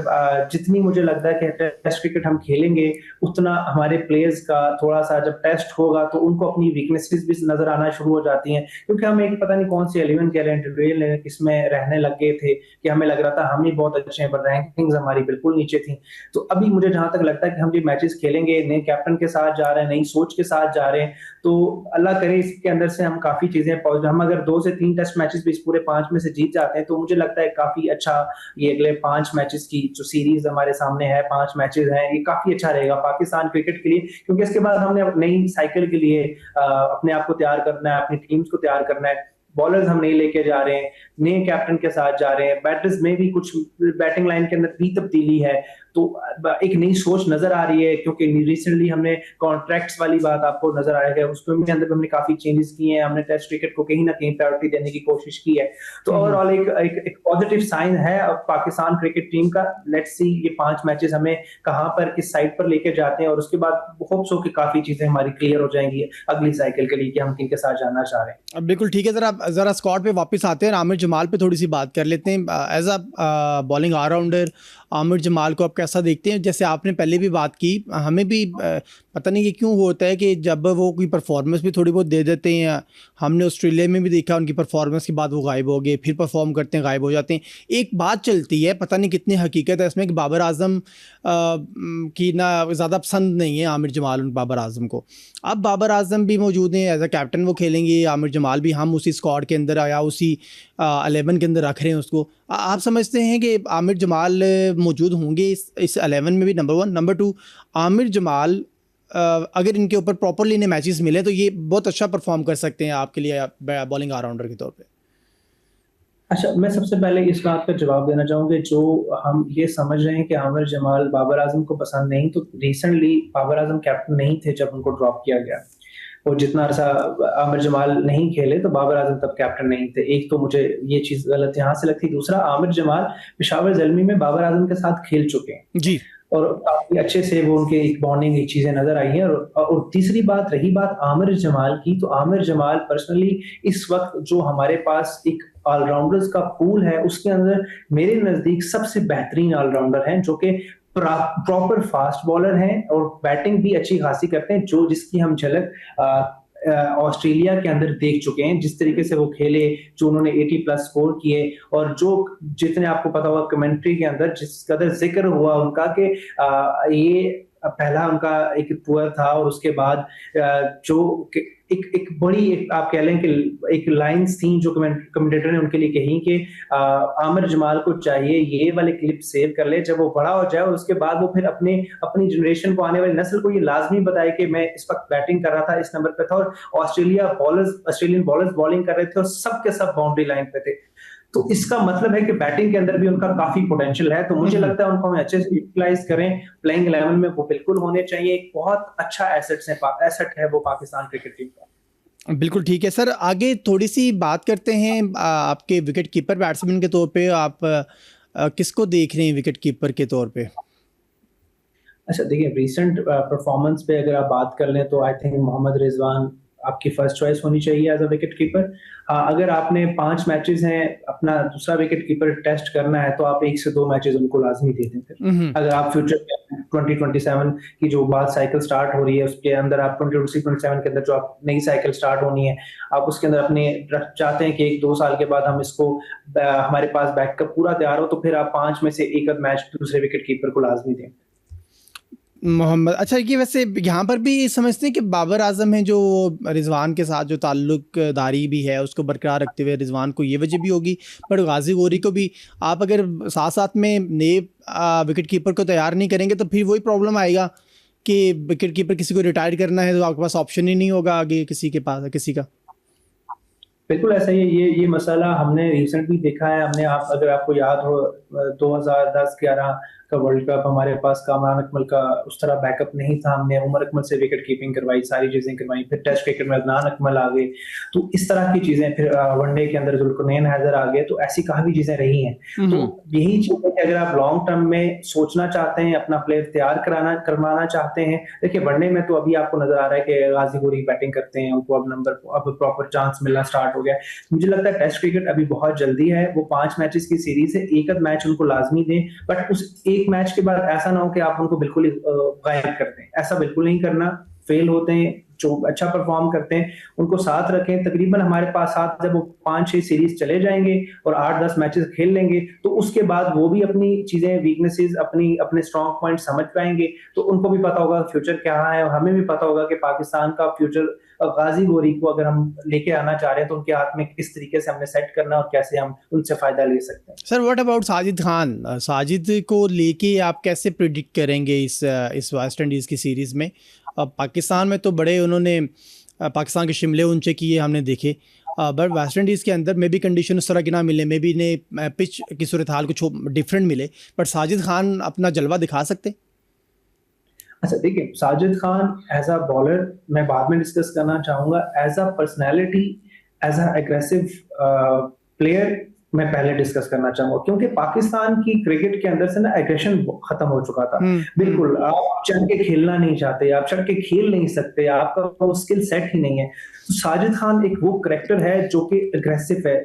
जितनी मुझे लगता है कि टेस्ट क्रिकेट हम खेलेंगे उतना हमारे प्लेयर्स का थोड़ा सा जब टेस्ट होगा तो उनको अपनी वीकनेसेस भी नजर आना शुरू हो जाती हैं, क्योंकि हम एक पता नहीं कौन सी 11 के एंटरटेन किसमें रहने लग गए थे कि हमें लग रहा था हम ही बहुत अच्छे हैं, पर रैंकिंग्स हमारी बिल्कुल नीचे थी। तो अभी मुझे जहां तक लगता है कि हम ये मैचेस खेलेंगे, नए कैप्टन के साथ जा रहे हैं, नई सोच के साथ जा रहे हैं, तो अल्लाह करे इसके अंदर से हम काफी चीजें हम अगर 2 से 3 टेस्ट मैचेस भी इस पूरे 5 में से जीत जाते हैं, तो मुझे लगता है काफी अच्छा ये अगले 5 मैचेस की जो सीरीज हमारे सामने है, 5 मैचेस हैं, ये काफी अच्छा रहेगा पाकिस्तान क्रिकेट के लिए, क्योंकि इसके बाद हमने नई साइकिल के लिए अपने आप को तैयार करना है, अपनी टीम्स को तैयार करना है। बॉलर्स हम नहीं लेके जा रहे हैं, नए कैप्टन के साथ जा रहे हैं, बैटर्स में भी कुछ बैटिंग लाइन के अंदर भी तब्दीली है, तो एक नई सोच नजर आ रही है, क्योंकि रिसेंटली हमने कॉन्ट्रैक्ट्स वाली बात आपको नजर आएगा, उसके अंदर हमने काफी चेंजेस किए हैं, हमने टेस्ट क्रिकेट को कहीं ना कहीं प्रायोरिटी देने की कोशिश की है। तो ओवरऑल एक पॉजिटिव साइन है अब पाकिस्तान क्रिकेट टीम का। लेट्स सी ये 5 मैचेस हमें कहां पर किस साइड पर लेके जाते हैं, और उसके बाद होप्स हो कि काफी चीजें हमारी क्लियर हो जाएंगी अगली साइकिल के लिए कि हम किनके साथ जाना चाह रहे हैं। बिल्कुल ठीक है। ज़रा स्क्वाड पे वापस आते हैं, आमिर जमाल पे थोड़ी सी बात कर लेते हैं। As a bowling allrounder Aamir Jamal को आप कैसा देखते हैं? जैसे आपने पहले भी बात की, हमें भी पता नहीं कि क्यों होता है कि जब वो कोई परफॉर्मेंस भी थोड़ी बहुत दे देते हैं, हमने ऑस्ट्रेलिया में भी देखा उनकी परफॉर्मेंस के बाद वो गायब हो गए, फिर परफॉर्म करते हैं गायब हो जाते हैं। एक बात चलती है, पता नहीं कितनी हकीकत है इसमें, कि बाबर आजम की ना ज़्यादा पसंद नहीं है आमिर जमाल बाबर आजम को। अब बाबर आजम भी मौजूद हैं, एज अ कैप्टन वो खेलेंगे, आमिर जमाल भी हम उसी स्क्वाड के अंदर या उसी 11 के अंदर रख रहे हैं उसको। आप समझते हैं कि आमिर जमाल मौजूद होंगे इस 11 में भी? नंबर 1। नंबर 2, आमिर जमाल अगर इनके ऊपर प्रॉपरली इन्हें मैचेस मिले तो ये बहुत अच्छा परफॉर्म कर सकते हैं आपके लिए बॉलिंग ऑलराउंडर के तौर पे। अच्छा, मैं सबसे पहले इस बात का जवाब देना चाहूँगा, जो हम ये समझ रहे हैं कि आमिर जमाल बाबर आजम को पसंद नहीं, तो रिसेंटली बाबर आजम कैप्टन नहीं थे जब उनको ड्रॉप किया गया। वो जितना अरसा आमिर जमाल नहीं खेले तो बाबर आजम तब कैप्टन नहीं थे। एक तो मुझे ये चीज गलत यहाँ से लगती। दूसरा, आमिर जमाल पेशावर ज़ल्मी में बाबर आजम के साथ खेल चुके हैं। जी। और काफ़ी अच्छे से वो उनके एक बॉन्डिंग एक चीज़ें नज़र आई हैं। और तीसरी बात रही बात आमिर जमाल की, तो आमिर जमाल पर्सनली इस वक़्त जो हमारे पास एक ऑलराउंडर्स का पूल है, उसके अंदर मेरे नज़दीक सबसे बेहतरीन ऑलराउंडर हैं, जो कि प्रॉपर फास्ट बॉलर हैं और बैटिंग भी अच्छी खासी करते हैं, जो जिसकी हम झलक ऑस्ट्रेलिया के अंदर देख चुके हैं। जिस तरीके से वो खेले, जो उन्होंने 80 प्लस स्कोर किए, और जो जितने आपको पता होगा कमेंट्री के अंदर जिस कदर जिक्र हुआ उनका कि ये पहला उनका एक टूर था, और उसके बाद जो एक बड़ी एक आप कह लें कि एक लाइन्स थी जो कमेंटेटर ने उनके लिए कही कि आमिर जमाल को चाहिए ये वाले क्लिप सेव कर ले जब वो बड़ा हो जाए, और उसके बाद वो फिर अपनी जनरेशन को, आने वाली नस्ल को ये लाजमी बताए कि मैं इस वक्त बैटिंग कर रहा था, इस नंबर पे था, और ऑस्ट्रेलियन बॉलर्स बॉलिंग कर रहे थे और सब के सब बाउंड्री लाइन पे थे। तो इसका मतलब है कि बैटिंग के अंदर भी उनका काफी पोटेंशियल है, तो मुझे लगता है उनको हमें अच्छे से यूटिलाइज करें। प्लेइंग 11 में वो बिल्कुल होने चाहिए। एक बहुत अच्छा एसेट है वो पाकिस्तान क्रिकेट टीम का। बिल्कुल ठीक है सर, आगे थोड़ी सी बात करते हैं आपके विकेट कीपर बैट्समैन के तौर पे आप किसको देख रहे हैं विकेट कीपर के तौर पे? अच्छा देखिए, रीसेंट परफॉर्मेंस पे अगर आप बात कर लें तो आई थिंक मोहम्मद रिजवान आपकी फर्स्ट चॉइस होनी चाहिए एज अ विकेट कीपर। अगर आपने 5 मैचेस हैं अपना दूसरा विकेट कीपर टेस्ट करना है, तो आप 1 से 2 मैचेस उनको लाजमी दे दें। फिर अगर आप फ्यूचर 2027 की जो बात साइकिल स्टार्ट हो रही है, उसके अंदर आप 2027 के अंदर जो आप नई साइकिल स्टार्ट होनी है, आप उसके अंदर अपने चाहते हैं कि 1-2 साल के बाद हम इसको हमारे पास बैकअप पूरा तैयार हो, तो फिर आप 5 में से एक आध मैच दूसरे विकेट कीपर को लाजमी दें। मोहम्मद, अच्छा ये वैसे यहाँ पर भी समझते हैं कि बाबर आजम है जो रिजवान के साथ जो ताल्लुकदारी भी है उसको बरकरार रखते हुए रिजवान को ये वजह भी होगी, पर गाजी गोरी को भी आप अगर साथ साथ में नए विकेट कीपर को तैयार नहीं करेंगे तो फिर वही प्रॉब्लम आएगा कि विकेट कीपर किसी को रिटायर करना है तो आपके पास ऑप्शन ही नहीं होगा आगे किसी के पास किसी का। बिल्कुल ऐसा ही है। ये मसाला हमने रिसेंटली देखा है। अगर आपको याद हो 2010-11 का वर्ल्ड कप, हमारे पास कामरान अकमल का उस तरह बैकअप नहीं था। हमने उमर अकमल से विकेट कीपिंग करवाई, सारी चीजें करवाई। फिर टेस्ट क्रिकेट में अदनान अकमल आ गए, तो इस तरह की चीजें। फिर वनडे के अंदर जुल्करनैन हैदर आ गए। तो ऐसी काफी चीजें रही हैं। तो यही चीज है कि अगर आप लॉन्ग टर्म में सोचना चाहते हैं, अपना प्लेयर तैयार करवाना चाहते हैं, देखिए वनडे में तो अभी आपको नजर आ रहा है कि गाजी गोरी बैटिंग करते हैं, उनको अब प्रॉपर चांस मिलना स्टार्ट हो गया। मुझे लगता है टेस्ट क्रिकेट अभी बहुत जल्दी है। वो 5 मैचेस की सीरीज है, एक आध मैच उनको लाजमी दें, बट उस एक मैच के बाद ऐसा ना हो कि आप उनको बिल्कुल ही गायब कर दें। ऐसा बिल्कुल नहीं करना। फेल होते हैं जो अच्छा परफॉर्म करते हैं उनको साथ रखें। तकरीबन हमारे पास साथ जब वो 5-6 सीरीज चले जाएंगे और 8-10 मैचेस खेल लेंगे, तो उसके बाद वो भी अपनी चीजें, वीकनेसेस, अपने स्ट्रॉन्ग पॉइंट समझ पाएंगे। तो उनको भी पता होगा फ्यूचर क्या है, और हमें भी पता होगा कि पाकिस्तान का फ्यूचर गाजी गोरी को अगर हम लेके आना चाह रहे हैं तो उनके हाथ में किस तरीके से हमने सेट करना और कैसे हम उनसे फायदा ले सकते हैं। Sir what about Sajid Khan? Sajid को लेके आप कैसे प्रिडिक्ट करेंगे इस वेस्ट इंडीज़ की सीरीज़ में? पाकिस्तान में तो बड़े उन्होंने पाकिस्तान के शिमले ऊंचे किए हमने देखे, बट वेस्ट इंडीज़ के अंदर में भी कंडीशन उस तरह की ना मिले, मे भी ने पिच की सूरत हाल कुछ डिफरेंट मिले, बट साजिद खान अपना जलवा दिखा सकते? अच्छा देखिए, Sajid Khan as a bowler मैं बाद में डिस्कस करना चाहूंगा। As a personality, as a aggressive player मैं पहले डिस्कस करना चाहूंगा, क्योंकि पाकिस्तान की क्रिकेट के अंदर से ना एग्रेशन खत्म हो चुका था। बिल्कुल, आप चढ़ के खेलना नहीं चाहते, आप चढ़ के खेल नहीं सकते, आपका वो स्किल सेट ही नहीं है। तो साजिद खान एक वो करेक्टर है जो कि एग्रेसिव है,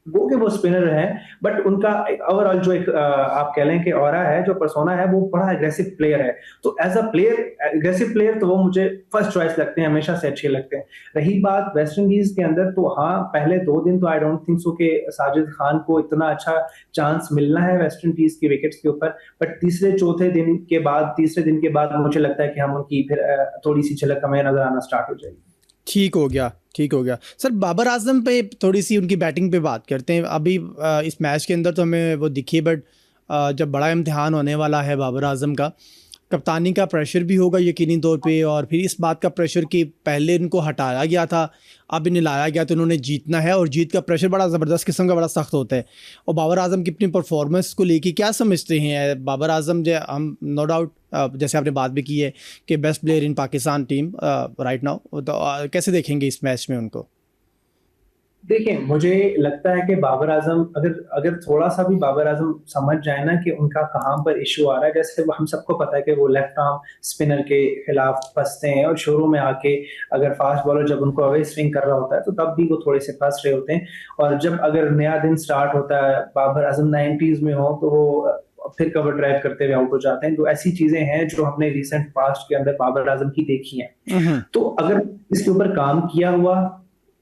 वो स्पिनर है, बट उनका ओवरऑल जो एक आप कह लें कि ऑरा है, जो पर्सोना है, वो बड़ा एग्रेसिव प्लेयर है। तो as a player, aggressive player, तो वो मुझे फर्स्ट चॉइस लगते हैं, हमेशा से अच्छे लगते हैं। रही बात वेस्ट इंडीज के अंदर, तो हाँ, पहले 2 दिन तो आई डोंट थिंक सो कि साजिद खान को इतना अच्छा चांस मिलना है वेस्ट इंडीज की विकेट्स के ऊपर, बट तीसरे दिन के बाद मुझे लगता है कि हम उनकी फिर थोड़ी सी झलक हमें नजर आना स्टार्ट हो जाएगी। ठीक हो गया सर। बाबर आजम पे थोड़ी सी उनकी बैटिंग पे बात करते हैं। अभी इस मैच के अंदर तो हमें वो दिखी, बट जब बड़ा इम्तिहान होने वाला है बाबर आजम का, कप्तानी का प्रेशर भी होगा यकीनी तौर पे, और फिर इस बात का प्रेशर कि पहले इनको हटाया गया था, अब इन्हें लाया गया, तो इन्होंने जीतना है, और जीत का प्रेशर बड़ा ज़बरदस्त किस्म का, बड़ा सख्त होता है। और बाबर आजम की अपनी परफॉर्मेंस को लेके क्या समझते हैं? बाबर आजम जो हम नो डाउट जैसे आपने बात भी की है कि best player in Pakistan team right now, तो कैसे देखेंगे इस मैच में उनको? देखिए, मुझे लगता है कि बाबर आजम अगर अगर थोड़ा सा भी बाबर आजम समझ जाए ना कि उनका कहाँ पर इशू आ रहा है, जैसे हम सबको पता है कि वो लेफ्ट आर्म स्पिनर के खिलाफ फंसते हैं और शुरू में आके अगर फास्ट बॉलर जब उनको अवे स्विंग कर रहा होता है तो तब भी वो थोड़े से फंस रहे होते हैं। और जब अगर नया दिन स्टार्ट होता है, बाबर आजम 90s में हो, तो वो फिर कवर ड्राइव करते हुए आउट हो जाते हैं। तो ऐसी चीजें हैं जो हमने रिसेंट पास्ट के अंदर बाबर आजम की देखी हैं। हम्म। तो अगर इसके ऊपर काम किया हुआ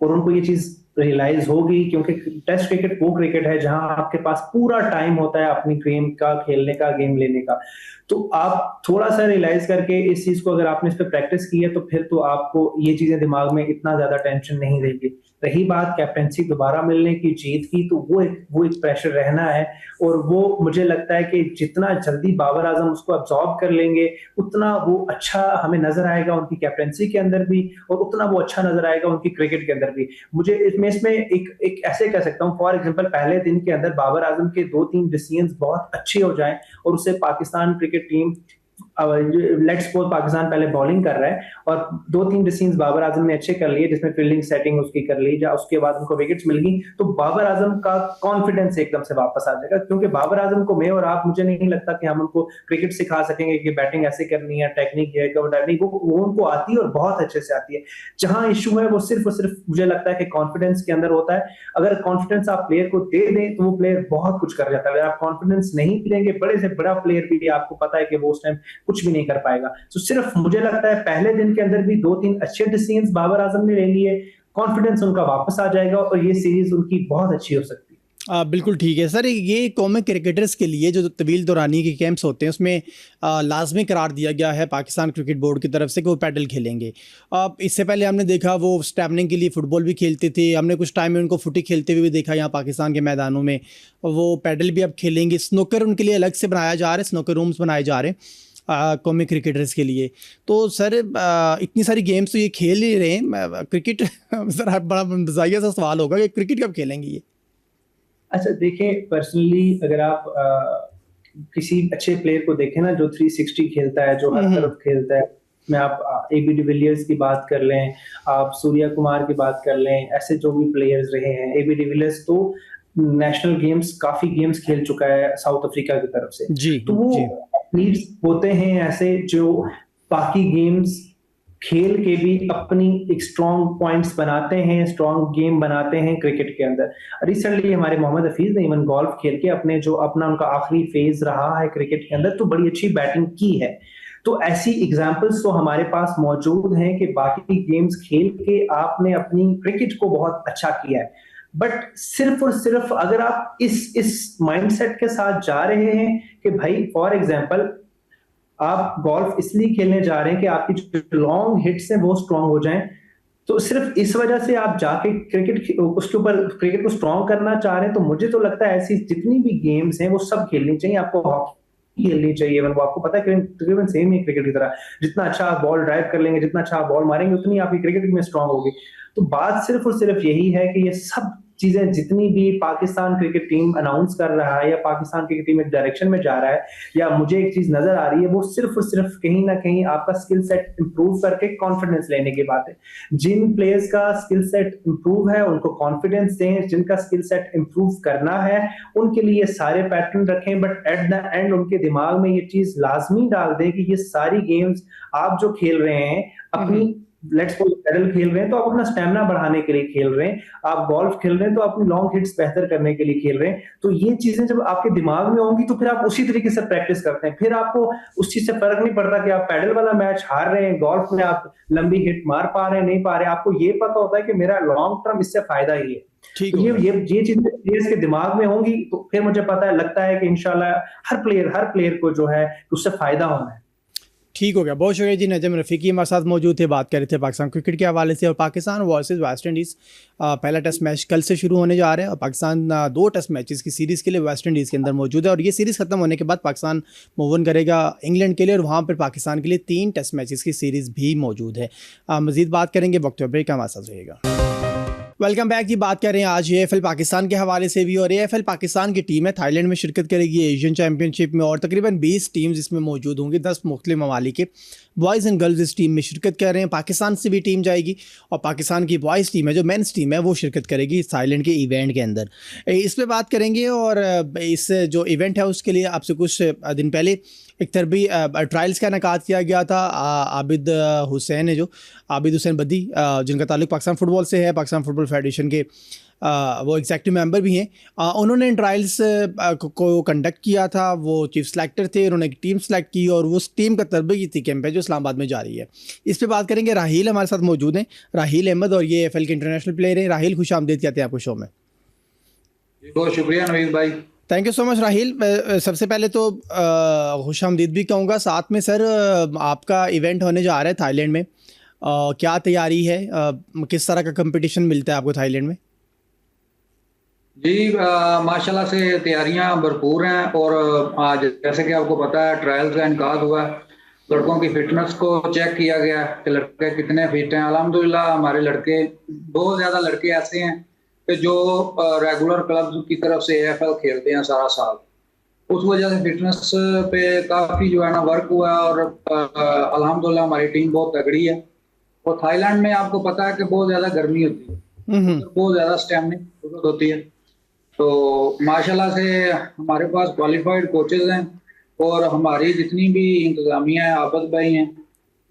और उनको ये चीज रियलाइज होगी, क्योंकि टेस्ट क्रिकेट वो क्रिकेट है जहां आपके पास पूरा टाइम होता है अपनी गेम का खेलने का, गेम लेने का। तो आप थोड़ा सा रियलाइज करके इस चीज को, अगर आपने इस पर प्रैक्टिस की है, तो फिर तो आपको ये चीजें दिमाग में इतना ज्यादा टेंशन नहीं रहेगी। रही बात कैप्टेंसी दोबारा मिलने की, जीत की, तो वो एक प्रेशर रहना है। और वो मुझे लगता है कि जितना जल्दी बाबर आजम उसको अब्सॉर्ब कर लेंगे, उतना वो अच्छा हमें नजर आएगा उनकी कैप्टेंसी के अंदर भी, और उतना वो अच्छा नजर आएगा उनकी क्रिकेट के अंदर भी। मुझे इसमें एक ऐसे कह सकता हूँ, फॉर एग्जांपल पहले दिन के अंदर बाबर आजम के 2-3 डिसीजंस बहुत अच्छे हो जाएं और उससे Pakistan cricket team, let's suppose Pakistan पहले बॉलिंग कर रहा है और 2-3 डिसीजंस बाबर आजम ने अच्छे कर लिए, जिसमें फील्डिंग सेटिंग उसकी कर ली, या उसके बाद उनको विकेट्स मिल गई, तो बाबर आजम का कॉन्फिडेंस एकदम से वापस आ जाएगा। क्योंकि बाबर आजम को मैं और आप, मुझे नहीं लगता कि हम उनको क्रिकेट सिखा सकेंगे कि बैटिंग ऐसे करनी है, टेक्निक है, कवर ड्राइव नहीं, वो उनको आती है और बहुत अच्छे से आती है। जहां इशू है वो सिर्फ और सिर्फ मुझे लगता है कि कॉन्फिडेंस के अंदर होता है। अगर कॉन्फिडेंस आप प्लेयर को दे दें तो वो प्लेयर बहुत कुछ कर जाता है। अगर आप कॉन्फिडेंस नहीं देंगे, बड़े से बड़ा प्लेयर भी आपको पता है कि वो उस टाइम कुछ भी नहीं कर पाएगा। तो सिर्फ मुझे लगता है पहले दिन के अंदर भी 2-3 अच्छे डिसीजंस बाबर आजम ने ले लिए, कॉन्फिडेंस उनका वापस आ जाएगा और ये सीरीज उनकी बहुत अच्छी हो सकती है। बिल्कुल ठीक है सर। ये कौमी क्रिकेटर्स के लिए जो तवील दौरानी के कैंप्स होते हैं उसमें लाजमी करार दिया गया है पाकिस्तान क्रिकेट बोर्ड की तरफ से कि वो पैडल खेलेंगे। इससे पहले हमने देखा वो स्टैमिनिंग के लिए फ़ुटबॉल भी खेलते थे, हमने कुछ टाइम में उनको फुटी खेलते हुए भी देखा यहाँ पाकिस्तान के मैदानों में। वो पैडल भी अब खेलेंगे। स्नूकर उनके लिए अलग से बनाया जा रहा है, स्नूकर रूम्स बनाए जा रहे हैं कौमी क्रिकेटर्स के लिए। तो सर इतनी सारी गेम्स तो ये खेल ही रहे हैं, क्रिकेट सर बड़ा मज़ाहिया सा सवाल होगा कि क्रिकेट कब खेलेंगे ये। अच्छा, देखिए, पर्सनली अगर आप किसी अच्छे प्लेयर को देखें ना, जो 360 खेलता है, जो हर तरफ खेलता है, में आप एबी डिविलियर्स की बात कर लें, आप सूर्या कुमार की बात कर लें, ऐसे जो भी प्लेयर्स रहे हैं, एबी डिविलियर्स तो नेशनल गेम्स, काफी गेम्स खेल चुका है साउथ अफ्रीका की तरफ से। जी तो वो जी। एथलीट्स होते हैं ऐसे जो बाकी गेम्स खेल के भी अपनी एक स्ट्रॉन्ग पॉइंट्स बनाते हैं, स्ट्रॉन्ग गेम बनाते हैं क्रिकेट के अंदर। रिसेंटली हमारे मोहम्मद हफीज ने इवन गोल्फ खेल के अपने जो अपना उनका आखिरी फेज रहा है क्रिकेट के अंदर, तो बड़ी अच्छी बैटिंग की है। तो ऐसी एग्जाम्पल्स तो हमारे पास मौजूद हैं कि बाकी गेम्स खेल के आपने अपनी क्रिकेट को बहुत अच्छा किया है। बट सिर्फ और सिर्फ अगर आप इस माइंडसेट के साथ जा रहे हैं कि भाई, फॉर एग्जाम्पल, आप गोल्फ इसलिए खेलने जा रहे हैं कि आपकी जो लॉन्ग हिट्स हैं वो स्ट्रांग हो जाएं, तो सिर्फ इस वजह से आप जाके क्रिकेट उसके ऊपर क्रिकेट को स्ट्रांग करना चाह रहे हैं, तो मुझे तो लगता है ऐसी जितनी भी गेम्स हैं वो सब खेलनी चाहिए। आपको हॉकी खेलनी चाहिए, वो आपको पता है तकरीबन सेम ही क्रिकेट की तरह। जितना अच्छा आप बॉल ड्राइव कर लेंगे, जितना अच्छा आप बॉल मारेंगे, उतनी आपकी क्रिकेट में स्ट्रांग होगी। तो बात सिर्फ और सिर्फ यही है कि ये सब चीजें जितनी भी पाकिस्तान क्रिकेट टीम अनाउंस कर रहा है या पाकिस्तान क्रिकेट टीम एक डायरेक्शन में जा रहा है, या मुझे एक चीज नजर आ रही है, वो सिर्फ और सिर्फ कहीं ना कहीं आपका स्किल सेट इंप्रूव करके कॉन्फिडेंस लेने की बात है। जिन प्लेयर्स का स्किल सेट इंप्रूव है उनको कॉन्फिडेंस दें, जिनका स्किल सेट इंप्रूव करना है उनके लिए सारे पैटर्न रखें, बट एट द एंड उनके दिमाग में ये चीज लाजमी डाल दें कि ये सारी गेम्स आप जो खेल रहे हैं अपनी, लेट्स सपोज पैडल खेल रहे हैं तो आप अपना स्टैमिना बढ़ाने के लिए खेल रहे हैं, आप गोल्फ खेल रहे हैं तो अपनी लॉन्ग हिट्स बेहतर करने के लिए खेल रहे हैं। तो ये चीजें जब आपके दिमाग में होंगी तो फिर आप उसी तरीके से प्रैक्टिस करते हैं। फिर आपको उस चीज से फर्क नहीं पड़ता कि आप पैडल वाला मैच हार रहे हैं, गोल्फ में आप लंबी हिट मार पा रहे हैं, नहीं पा रहे हैं। आपको ये पता होता है कि मेरा लॉन्ग टर्म इससे फायदा ही है। ठीक तो हो गया। ये चीजें प्लेयर्स के दिमाग में होंगी तो फिर मुझे पता है, लगता है कि इंशाल्लाह हर प्लेयर को जो है उससे फायदा होना है। ठीक हो गया, बहुत शुक्रिया जी। नजम रफ़ीकी हमारे साथ मौजूद थे, बात कर रहे थे पाकिस्तान क्रिकेट के हवाले से। और पाकिस्तान वर्सेस वेस्ट इंडीज़ पहला टेस्ट मैच कल से शुरू होने जा रहा है और पाकिस्तान 2 टेस्ट मैचेस की सीरीज़ के लिए वेस्ट इंडीज़ के अंदर मौजूद है। और ये सीरीज़ खत्म होने के बाद पाकिस्तान मूव ऑन करेगा इंग्लैंड के लिए और वहाँ पर पाकिस्तान के लिए 3 टेस्ट मैचेस की सीरीज़ भी मौजूद है। मज़ीद बात करेंगे, वक्त ब्रेक, हमारे साथ रहेगा। वेलकम बैक की बात कर रहे हैं आज एएफएल पाकिस्तान के हवाले से भी। और एएफएल पाकिस्तान की टीम है थाईलैंड में शिरकत करेगी एशियन चैम्पियनशिप में, और तकरीबन 20 टीम्स इसमें मौजूद होंगी। 10 मुख्तलिफ ममालिक के बॉयज़ एंड गर्ल्स इस टीम में शिरकत कर रहे हैं। पाकिस्तान से भी टीम जाएगी और पाकिस्तान की बॉयज़ टीम है जो मेंस टीम है वो शिरकत करेगी इस थाईलैंड के इवेंट के अंदर। इस पर बात करेंगे। और इस जो इवेंट है उसके लिए आपसे कुछ दिन पहले एक तरबी ट्रायल्स का इनेकाद किया गया था। आबिद हुसैन है जो आबिद हुसैन बद्दी, जिनका ताल्लुक पाकिस्तान फ़ुटबॉल से है, पाकिस्तान फ़ुटबॉल फेडरेशन के वो एग्जेक्टिव मेंबर भी हैं। उन्होंने इन ट्रायल्स को कंडक्ट किया था। वो चीफ सेलेक्टर थे, उन्होंने एक टीम सेलेक्ट की और उस टीम का तरबी की कैंप है जो इस्लामाबाद में जारी है। इस पर बात करेंगे। राहील हमारे साथ मौजूद हैं, राहील अहमद, और ये एएफएल के इंटरनेशनल प्लेयर हैं। राहील, खुश आमदीद कहते हैं आपको शो में। बहुत शुक्रिया नवीद भाई। थैंक यू सो मच राहील। सबसे पहले तो खुश आमदीद भी कहूँगा, साथ में सर आपका इवेंट होने जा रहा है थाईलैंड में। क्या तैयारी है, किस तरह का कंपटीशन मिलता है आपको थाईलैंड में? जी माशाल्लाह से तैयारियां भरपूर हैं। और आज जैसे कि आपको पता है ट्रायल्स का इनकाद हुआ है, लड़कों की फिटनेस को चेक किया गया कि लड़के कितने फिट हैं। अल्हम्दुलिल्लाह हमारे लड़के, बहुत ज़्यादा लड़के ऐसे हैं कि जो रेगुलर क्लब की तरफ से एएफएल खेलते हैं सारा साल। उस वजह से फिटनेस पे काफ़ी जो है ना वर्क हुआ है। और अल्हम्दुलिल्लाह हमारी टीम बहुत तगड़ी है। और थाईलैंड में आपको पता है कि बहुत ज़्यादा गर्मी होती है, बहुत ज़्यादा स्टेमिना की जरूरत होती है। तो माशाल्लाह से हमारे पास क्वालिफाइड कोचेज हैं और हमारी जितनी भी इंतजामिया है, आबद भाई हैं,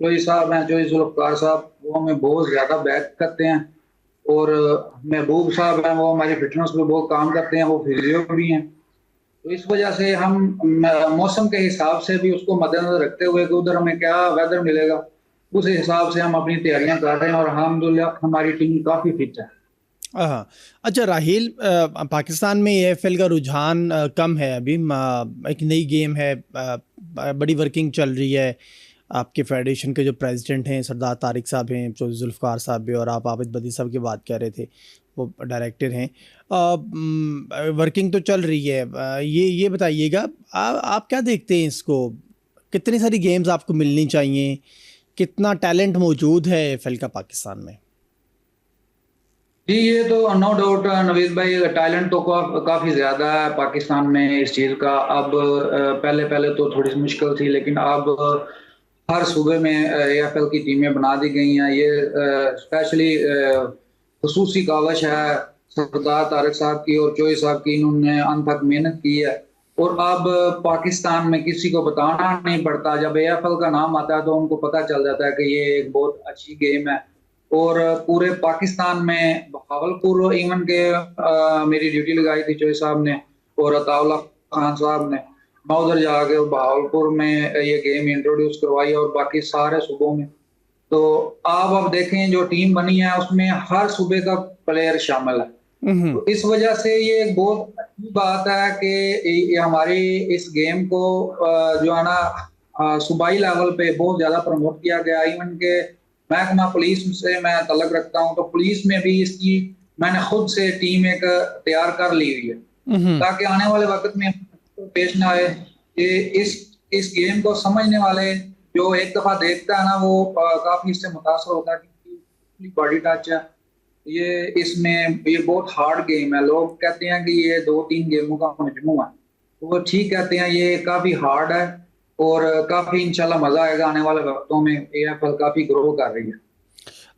चोई साहब हैं, चोई जुल्फकार साहब, वो हमें बहुत ज़्यादा बैक करते हैं। और महबूब साहब हैं, वो हमारी फिटनेस पे बहुत काम करते हैं, वो फिजियो भी हैं। तो इस वजह से हम मौसम के हिसाब से भी उसको मद्देनजर रखते हुए कि उधर हमें क्या वेदर मिलेगा, उस हिसाब से हम अपनी तैयारियां कर रहे हैं। और अल्हम्दुलिल्लाह हमारी टीम काफ़ी फिट है। हाँ। अच्छा राहील, पाकिस्तान में एएफएल का रुझान कम है अभी। एक नई गेम है, बड़ी वर्किंग चल रही है। आपके फेडरेशन के जो प्रेसिडेंट हैं सरदार तारिक साहब हैं, जो जुल्फ़कार साहब भी, और आप आबिद बदी साहब की बात कर रहे थे, वो डायरेक्टर हैं। वर्किंग तो चल रही है। ये बताइएगा, आप क्या देखते हैं इसको? कितनी सारी गेम्स आपको मिलनी चाहिए? कितना टैलेंट मौजूद है एएफएल का पाकिस्तान में? जी ये तो नो डाउट नवीद भाई, टैलेंट तो काफ़ी ज़्यादा है पाकिस्तान में इस चीज़ का। अब पहले पहले तो थोड़ी सी मुश्किल थी, लेकिन अब हर सूबे में एएफएल की टीमें बना दी गई हैं। ये स्पेशली खसूसी कावश है सरदार तारिक साहब की और चोई साहब की, इन्होंने अंत तक मेहनत की है। और अब पाकिस्तान में किसी को बताना नहीं पड़ता, जब एएफएल का नाम आता है तो उनको पता चल जाता है कि ये एक बहुत अच्छी गेम है। और पूरे पाकिस्तान में बहावलपुर इवन के मेरी ड्यूटी लगाई थी चोई साहब ने और अताउल्ला खान साहब ने। मैं उधर जाके बहावलपुर में ये गेम इंट्रोड्यूस करवाई और बाकी सारे सूबों में। तो आप अब देखें जो टीम बनी है उसमें हर सूबे का प्लेयर शामिल है। तो इस वजह से ये एक बहुत अच्छी बात है कि ये हमारी इस गेम को जो है ना सूबाई लेवल पे बहुत ज्यादा प्रमोट किया गया। इवन के महकमा पुलिस से मैं तल्लक रखता हूँ, तो पुलिस में भी इसकी मैंने खुद से टीम एक तैयार कर ली हुई है ताकि आने वाले वक्त में पेश ना आए कि इस गेम को समझने वाले जो एक दफा देखता है ना वो काफी इससे मुतासर होता है कि बॉडी टच है। ये इसमें ये बहुत हार्ड गेम है। लोग कहते हैं कि ये 2-3 गेमों का मजमू है, तो वो ठीक कहते हैं। ये काफी हार्ड है और काफी इंशाल्लाह मजा आएगा आने वाले वक्तों में। एएफएल काफी ग्रो कर रही है।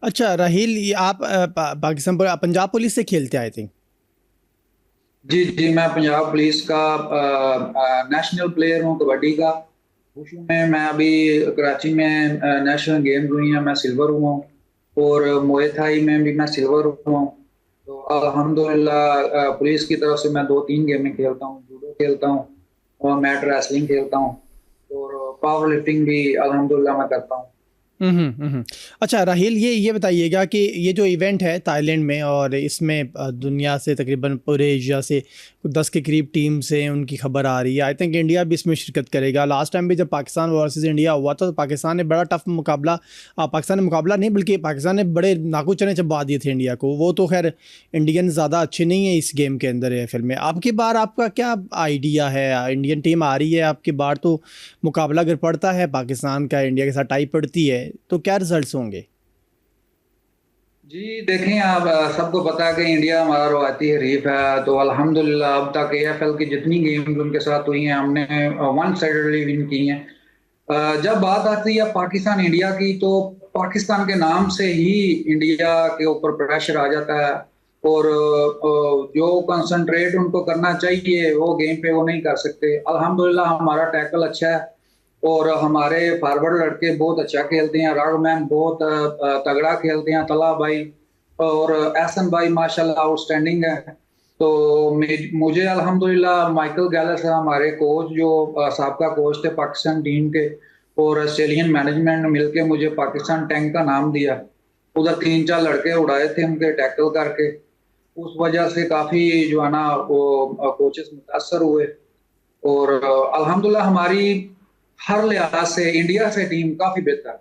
अच्छा राहील, ये आप पाकिस्तान पंजाब पुलिस से खेलते आए थे? जी जी, मैं पंजाब पुलिस का नेशनल प्लेयर हूँ कबड्डी का। वुशु में मैं अभी कराची में नेशनल गेम्स हुई हैं, मैं सिल्वर हुआ हूँ। और मुए थाई में भी मैं सिल्वर हुआ हूँ। तो अल्हम्दुलिल्लाह पुलिस की तरफ से मैं 2-3 गेमें खेलता हूँ, जूडो खेलता हूँ और मैट रेसलिंग खेलता हूँ और पावर लिफ्टिंग भी अल्हम्दुलिल्लाह मैं करता हूँ। अच्छा राहील, ये बताइएगा कि ये जो इवेंट है थाईलैंड में, और इसमें दुनिया से तकरीबन पूरे एशिया से 10 के करीब टीम्स हैं, उनकी खबर आ रही है। आई थिंक इंडिया भी इसमें शिरकत करेगा। लास्ट टाइम भी जब पाकिस्तान वर्सेस इंडिया हुआ था तो पाकिस्तान ने बड़ा टफ मुकाबला, पाकिस्तान ने मुकाबला नहीं बल्कि पाकिस्तान ने बड़े नाकू चने चबा दिए थे इंडिया को। वो तो खैर इंडियन ज़्यादा अच्छे नहीं है इस गेम के अंदर है फिल्म में। आपकी बार आपका क्या आइडिया है? इंडियन टीम आ रही है आपकी बार, तो मुकाबला अगर पड़ता है पाकिस्तान का इंडिया के साथ टाई पड़ती है तो क्या रिजल्ट्स होंगे? जी देखें, आप सबको पता है कि इंडिया हमारा रवायती हरीफ है, तो अल्हम्दुलिल्लाह अब तक एएफएल की जितनी गेम्स उनके साथ हुई हैं हमने वन साइडेडली विन की हैं। जब बात आती है पाकिस्तान इंडिया की, तो पाकिस्तान के नाम से ही इंडिया के ऊपर प्रेशर आ जाता है, और जो कंसंट्रेट उनको करना चाहिए वो गेम पे वो नहीं कर सकते। अल्हम्दुलिल्लाह हमारा टैकल अच्छा है, और हमारे फॉरवर्ड लड़के बहुत अच्छा खेलते हैं। राघवमैन बहुत तगड़ा खेलते हैं, तला भाई और एहसन भाई माशाल्लाह आउटस्टैंडिंग है। तो मुझे अल्हम्दुलिल्लाह माइकल गैलस है हमारे कोच, जो साबका कोच थे पाकिस्तान टीम के, और ऑस्ट्रेलियन मैनेजमेंट ने मिलके मुझे पाकिस्तान टैंक का नाम दिया। उधर 3-4 लड़के उड़ाए थे उनके टैकल करके, उस वजह से काफी जो है ना वो कोचेस मुतासर हुए। और अल्हम्दुलिल्लाह हमारी हर लिहाज से इंडिया से टीम काफी बेहतर है।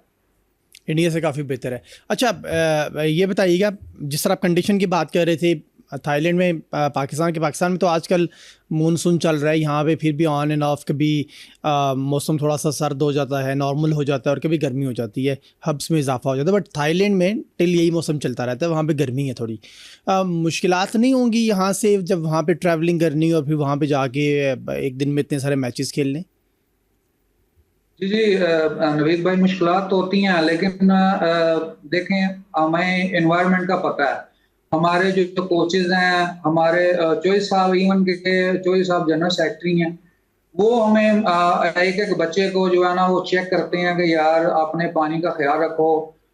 इंडिया से काफ़ी बेहतर है। अच्छा, ये बताइएगा, जिस तरह आप कंडीशन की बात कर रहे थे, थाईलैंड में पाकिस्तान में तो आजकल मानसून चल रहा है यहाँ पे, फिर भी ऑन एंड ऑफ, कभी मौसम थोड़ा सा सर्द हो जाता है, नॉर्मल हो जाता है, और कभी गर्मी हो जाती है, हब्स में इजाफा हो जाता है। बट थाईलैंड में टिल यही मौसम चलता रहता है, वहाँ पे गर्मी है थोड़ी। मुश्किलात नहीं होंगी यहाँ से जब वहाँ पे ट्रैवलिंग करनी और फिर वहाँ पे जाके एक दिन में इतने सारे मैचेस खेलने? जी जी, नवीद भाई मुश्किलात तो होती हैं, लेकिन देखें हमें एनवायरनमेंट का पता है। हमारे जो कोचेज हैं, हमारे चौधरी साहब, इवन के चौधरी साहब जनरल सेक्रेटरी हैं, वो हमें एक एक बच्चे को जो है ना वो चेक करते हैं कि यार अपने पानी का ख्याल रखो,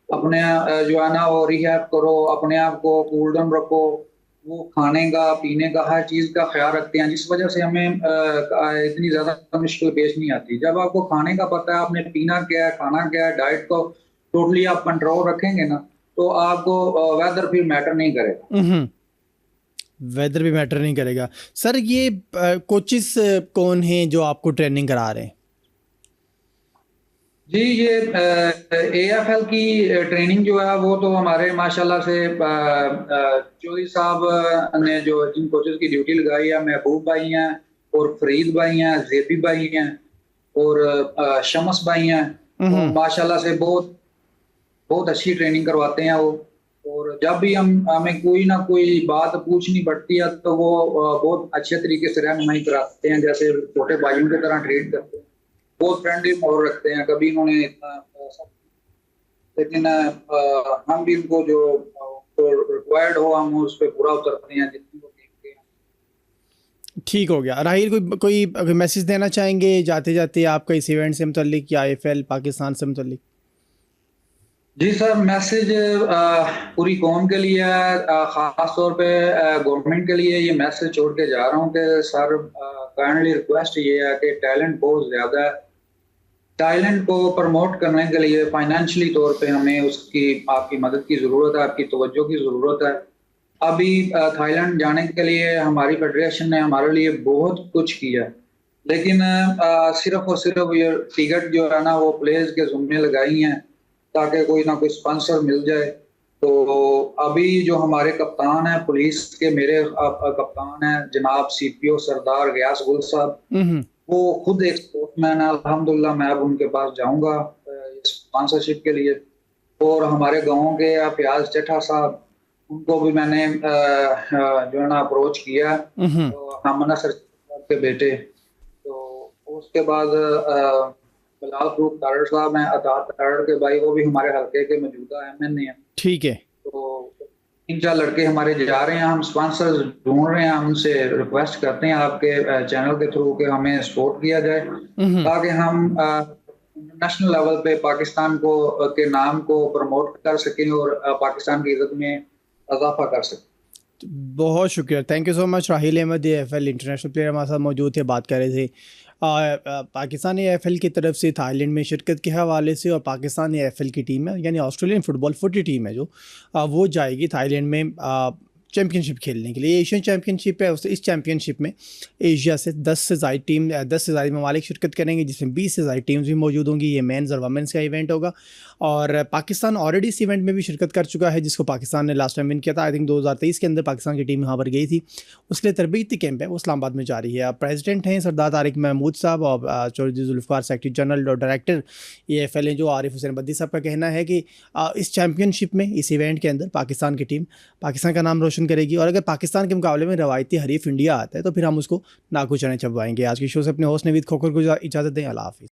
अपने जो है ना वो रिहैब करो, अपने आप को कूल डाउन रखो। वो खाने का पीने का हर चीज का ख्याल रखते हैं, जिस वजह से हमें इतनी ज्यादा मुश्किल पेश नहीं आती। जब आपको खाने का पता है, आपने पीना क्या है, खाना क्या है, डाइट को टोटली आप कंट्रोल रखेंगे ना, तो आपको वेदर फिर मैटर नहीं करेगा। वेदर भी मैटर नहीं करेगा। सर, ये कोचेस कौन हैं जो आपको ट्रेनिंग करा रहे हैं? जी, ये एएफएल की ट्रेनिंग जो है वो तो हमारे माशाल्लाह से चौधरी साहब ने जो जिन कोचेस की ड्यूटी लगाई है, महबूब भाई हैं, और फरीद भाई हैं, जेपी भाई हैं, और शमस भाई हैं। तो माशाल्लाह से बहुत बहुत अच्छी ट्रेनिंग करवाते हैं वो। और जब भी हमें कोई ना कोई बात पूछनी पड़ती है, तो वो बहुत अच्छे तरीके से रहनुमाई कराते हैं, जैसे छोटे भाइयों की तरह ट्रीट करते हैं, बहुत फ्रेंडली माहौल रखते हैं। कभी उन्होंने इतना लेकिन हम भी उनको जो रिक्वायर्ड हो हम उस पर पूरा उतरते हैं जितनी वो देखते हैं। ठीक हो गया। राहिल, कोई मैसेज देना चाहेंगे जाते जाते आपका इस इवेंट से मुतल्लिक या आईएफएल पाकिस्तान से मुतल्लिक? जी सर, मैसेज पूरी कौम के लिए है, खास तौर पे गवर्नमेंट के लिए ये मैसेज छोड़ के जा रहा हूँ कि सर काइंडली रिक्वेस्ट ये है कि टैलेंट बहुत ज़्यादा है। टैलेंट को प्रमोट करने के लिए फाइनेंशियली तौर पे हमें उसकी आपकी मदद की ज़रूरत है, आपकी तवज्जो की ज़रूरत है। अभी थाईलैंड जाने के लिए हमारी फेडरेशन ने हमारे लिए बहुत कुछ किया, लेकिन सिर्फ और सिर्फ ये टिकट जो है ना वो प्लेयर्स के ज़ुम्मे लगाई हैं ताकि कोई ना कोई स्पॉन्सर मिल जाए। तो अभी जो हमारे कप्तान हैं पुलिस के, मेरे कप्तान हैं जनाब सीपीओ सरदार गयास गुल साहब, वो खुद एक स्पोर्ट्समैन है। अल्हम्दुलिल्लाह मैं अब उनके पास जाऊंगा स्पॉन्सरशिप के लिए। और हमारे गांव के फयाज चट्ठा साहब, उनको भी मैंने जो है ना अप्रोच किया, तो हमना सर के बेटे। तो उसके बाद बिलाल फरूक तारड़ साहब हैं, अतात तारड़ के भाई, वो भी हमारे हल्के के मौजूदा एमएनए हैं। ठीक है। तो 3-4 लड़के हमारे जा रहे हैं, हम स्पॉन्सर ढूंढ रहे हैं, हमसे रिक्वेस्ट करते हैं आपके चैनल के थ्रू कि हमें सपोर्ट किया जाए, ताकि हम इंटरनेशनल लेवल पे पाकिस्तान को के नाम को प्रमोट कर सकें और पाकिस्तान की इज्जत में इजाफा कर सकें। बहुत शुक्रिया, thank you so much. Raheel Ahmed AFL international player हमारे साथ मौजूद थे, बात कर रहे थे पाकिस्तान एएफएल की तरफ से थाईलैंड में शिरकत के हवाले से। और पाकिस्तान एएफएल की टीम है, यानी ऑस्ट्रेलियन फुटबॉल फुटी टीम है जो वो जाएगी थाईलैंड में चैम्पियनशिप खेलने के लिए। एशियन चैम्पियनशिप है, इस चैम्पियनशिप में एशिया से 10 से ज़्यादा ममालिक शिरकत करेंगे, जिसमें 20 से ज़्यादा टीम्स भी मौजूद होंगी। ये मेंस और वमेंस का इवेंट होगा और पाकिस्तान ऑलरेडी इस इवेंट में भी शिरकत कर चुका है, जिसको पाकिस्तान ने लास्ट टाइम विन किया था। आई थिंक 2023 के अंदर पाकिस्तान की टीम यहाँ पर गई थी, उसके लिए तरबीती कैंप है वो इस्लामाबाद में जारी है। प्रेसिडेंट हैं सरदार तारिक महमूद साहब और चौधरी जुल्फ़िकार सेक्रेटरी जनरल और डायरेक्टर EFL हैं जो आरिफ हुसैन बद्दी साहब का कहना है कि इस चैम्पियनशिप में, इस इवेंट के अंदर पाकिस्तान की टीम पाकिस्तान का नाम रोशन करेगी और अगर पाकिस्तान के मुकाबले में रवायती हरीफ इंडिया आता है तो फिर हम उसको नाकू चने चबवाएंगे। आज की शो से अपने होस्ट नवीद खोखर को इजाज़त दें। अल्लाह हाफ़िज़।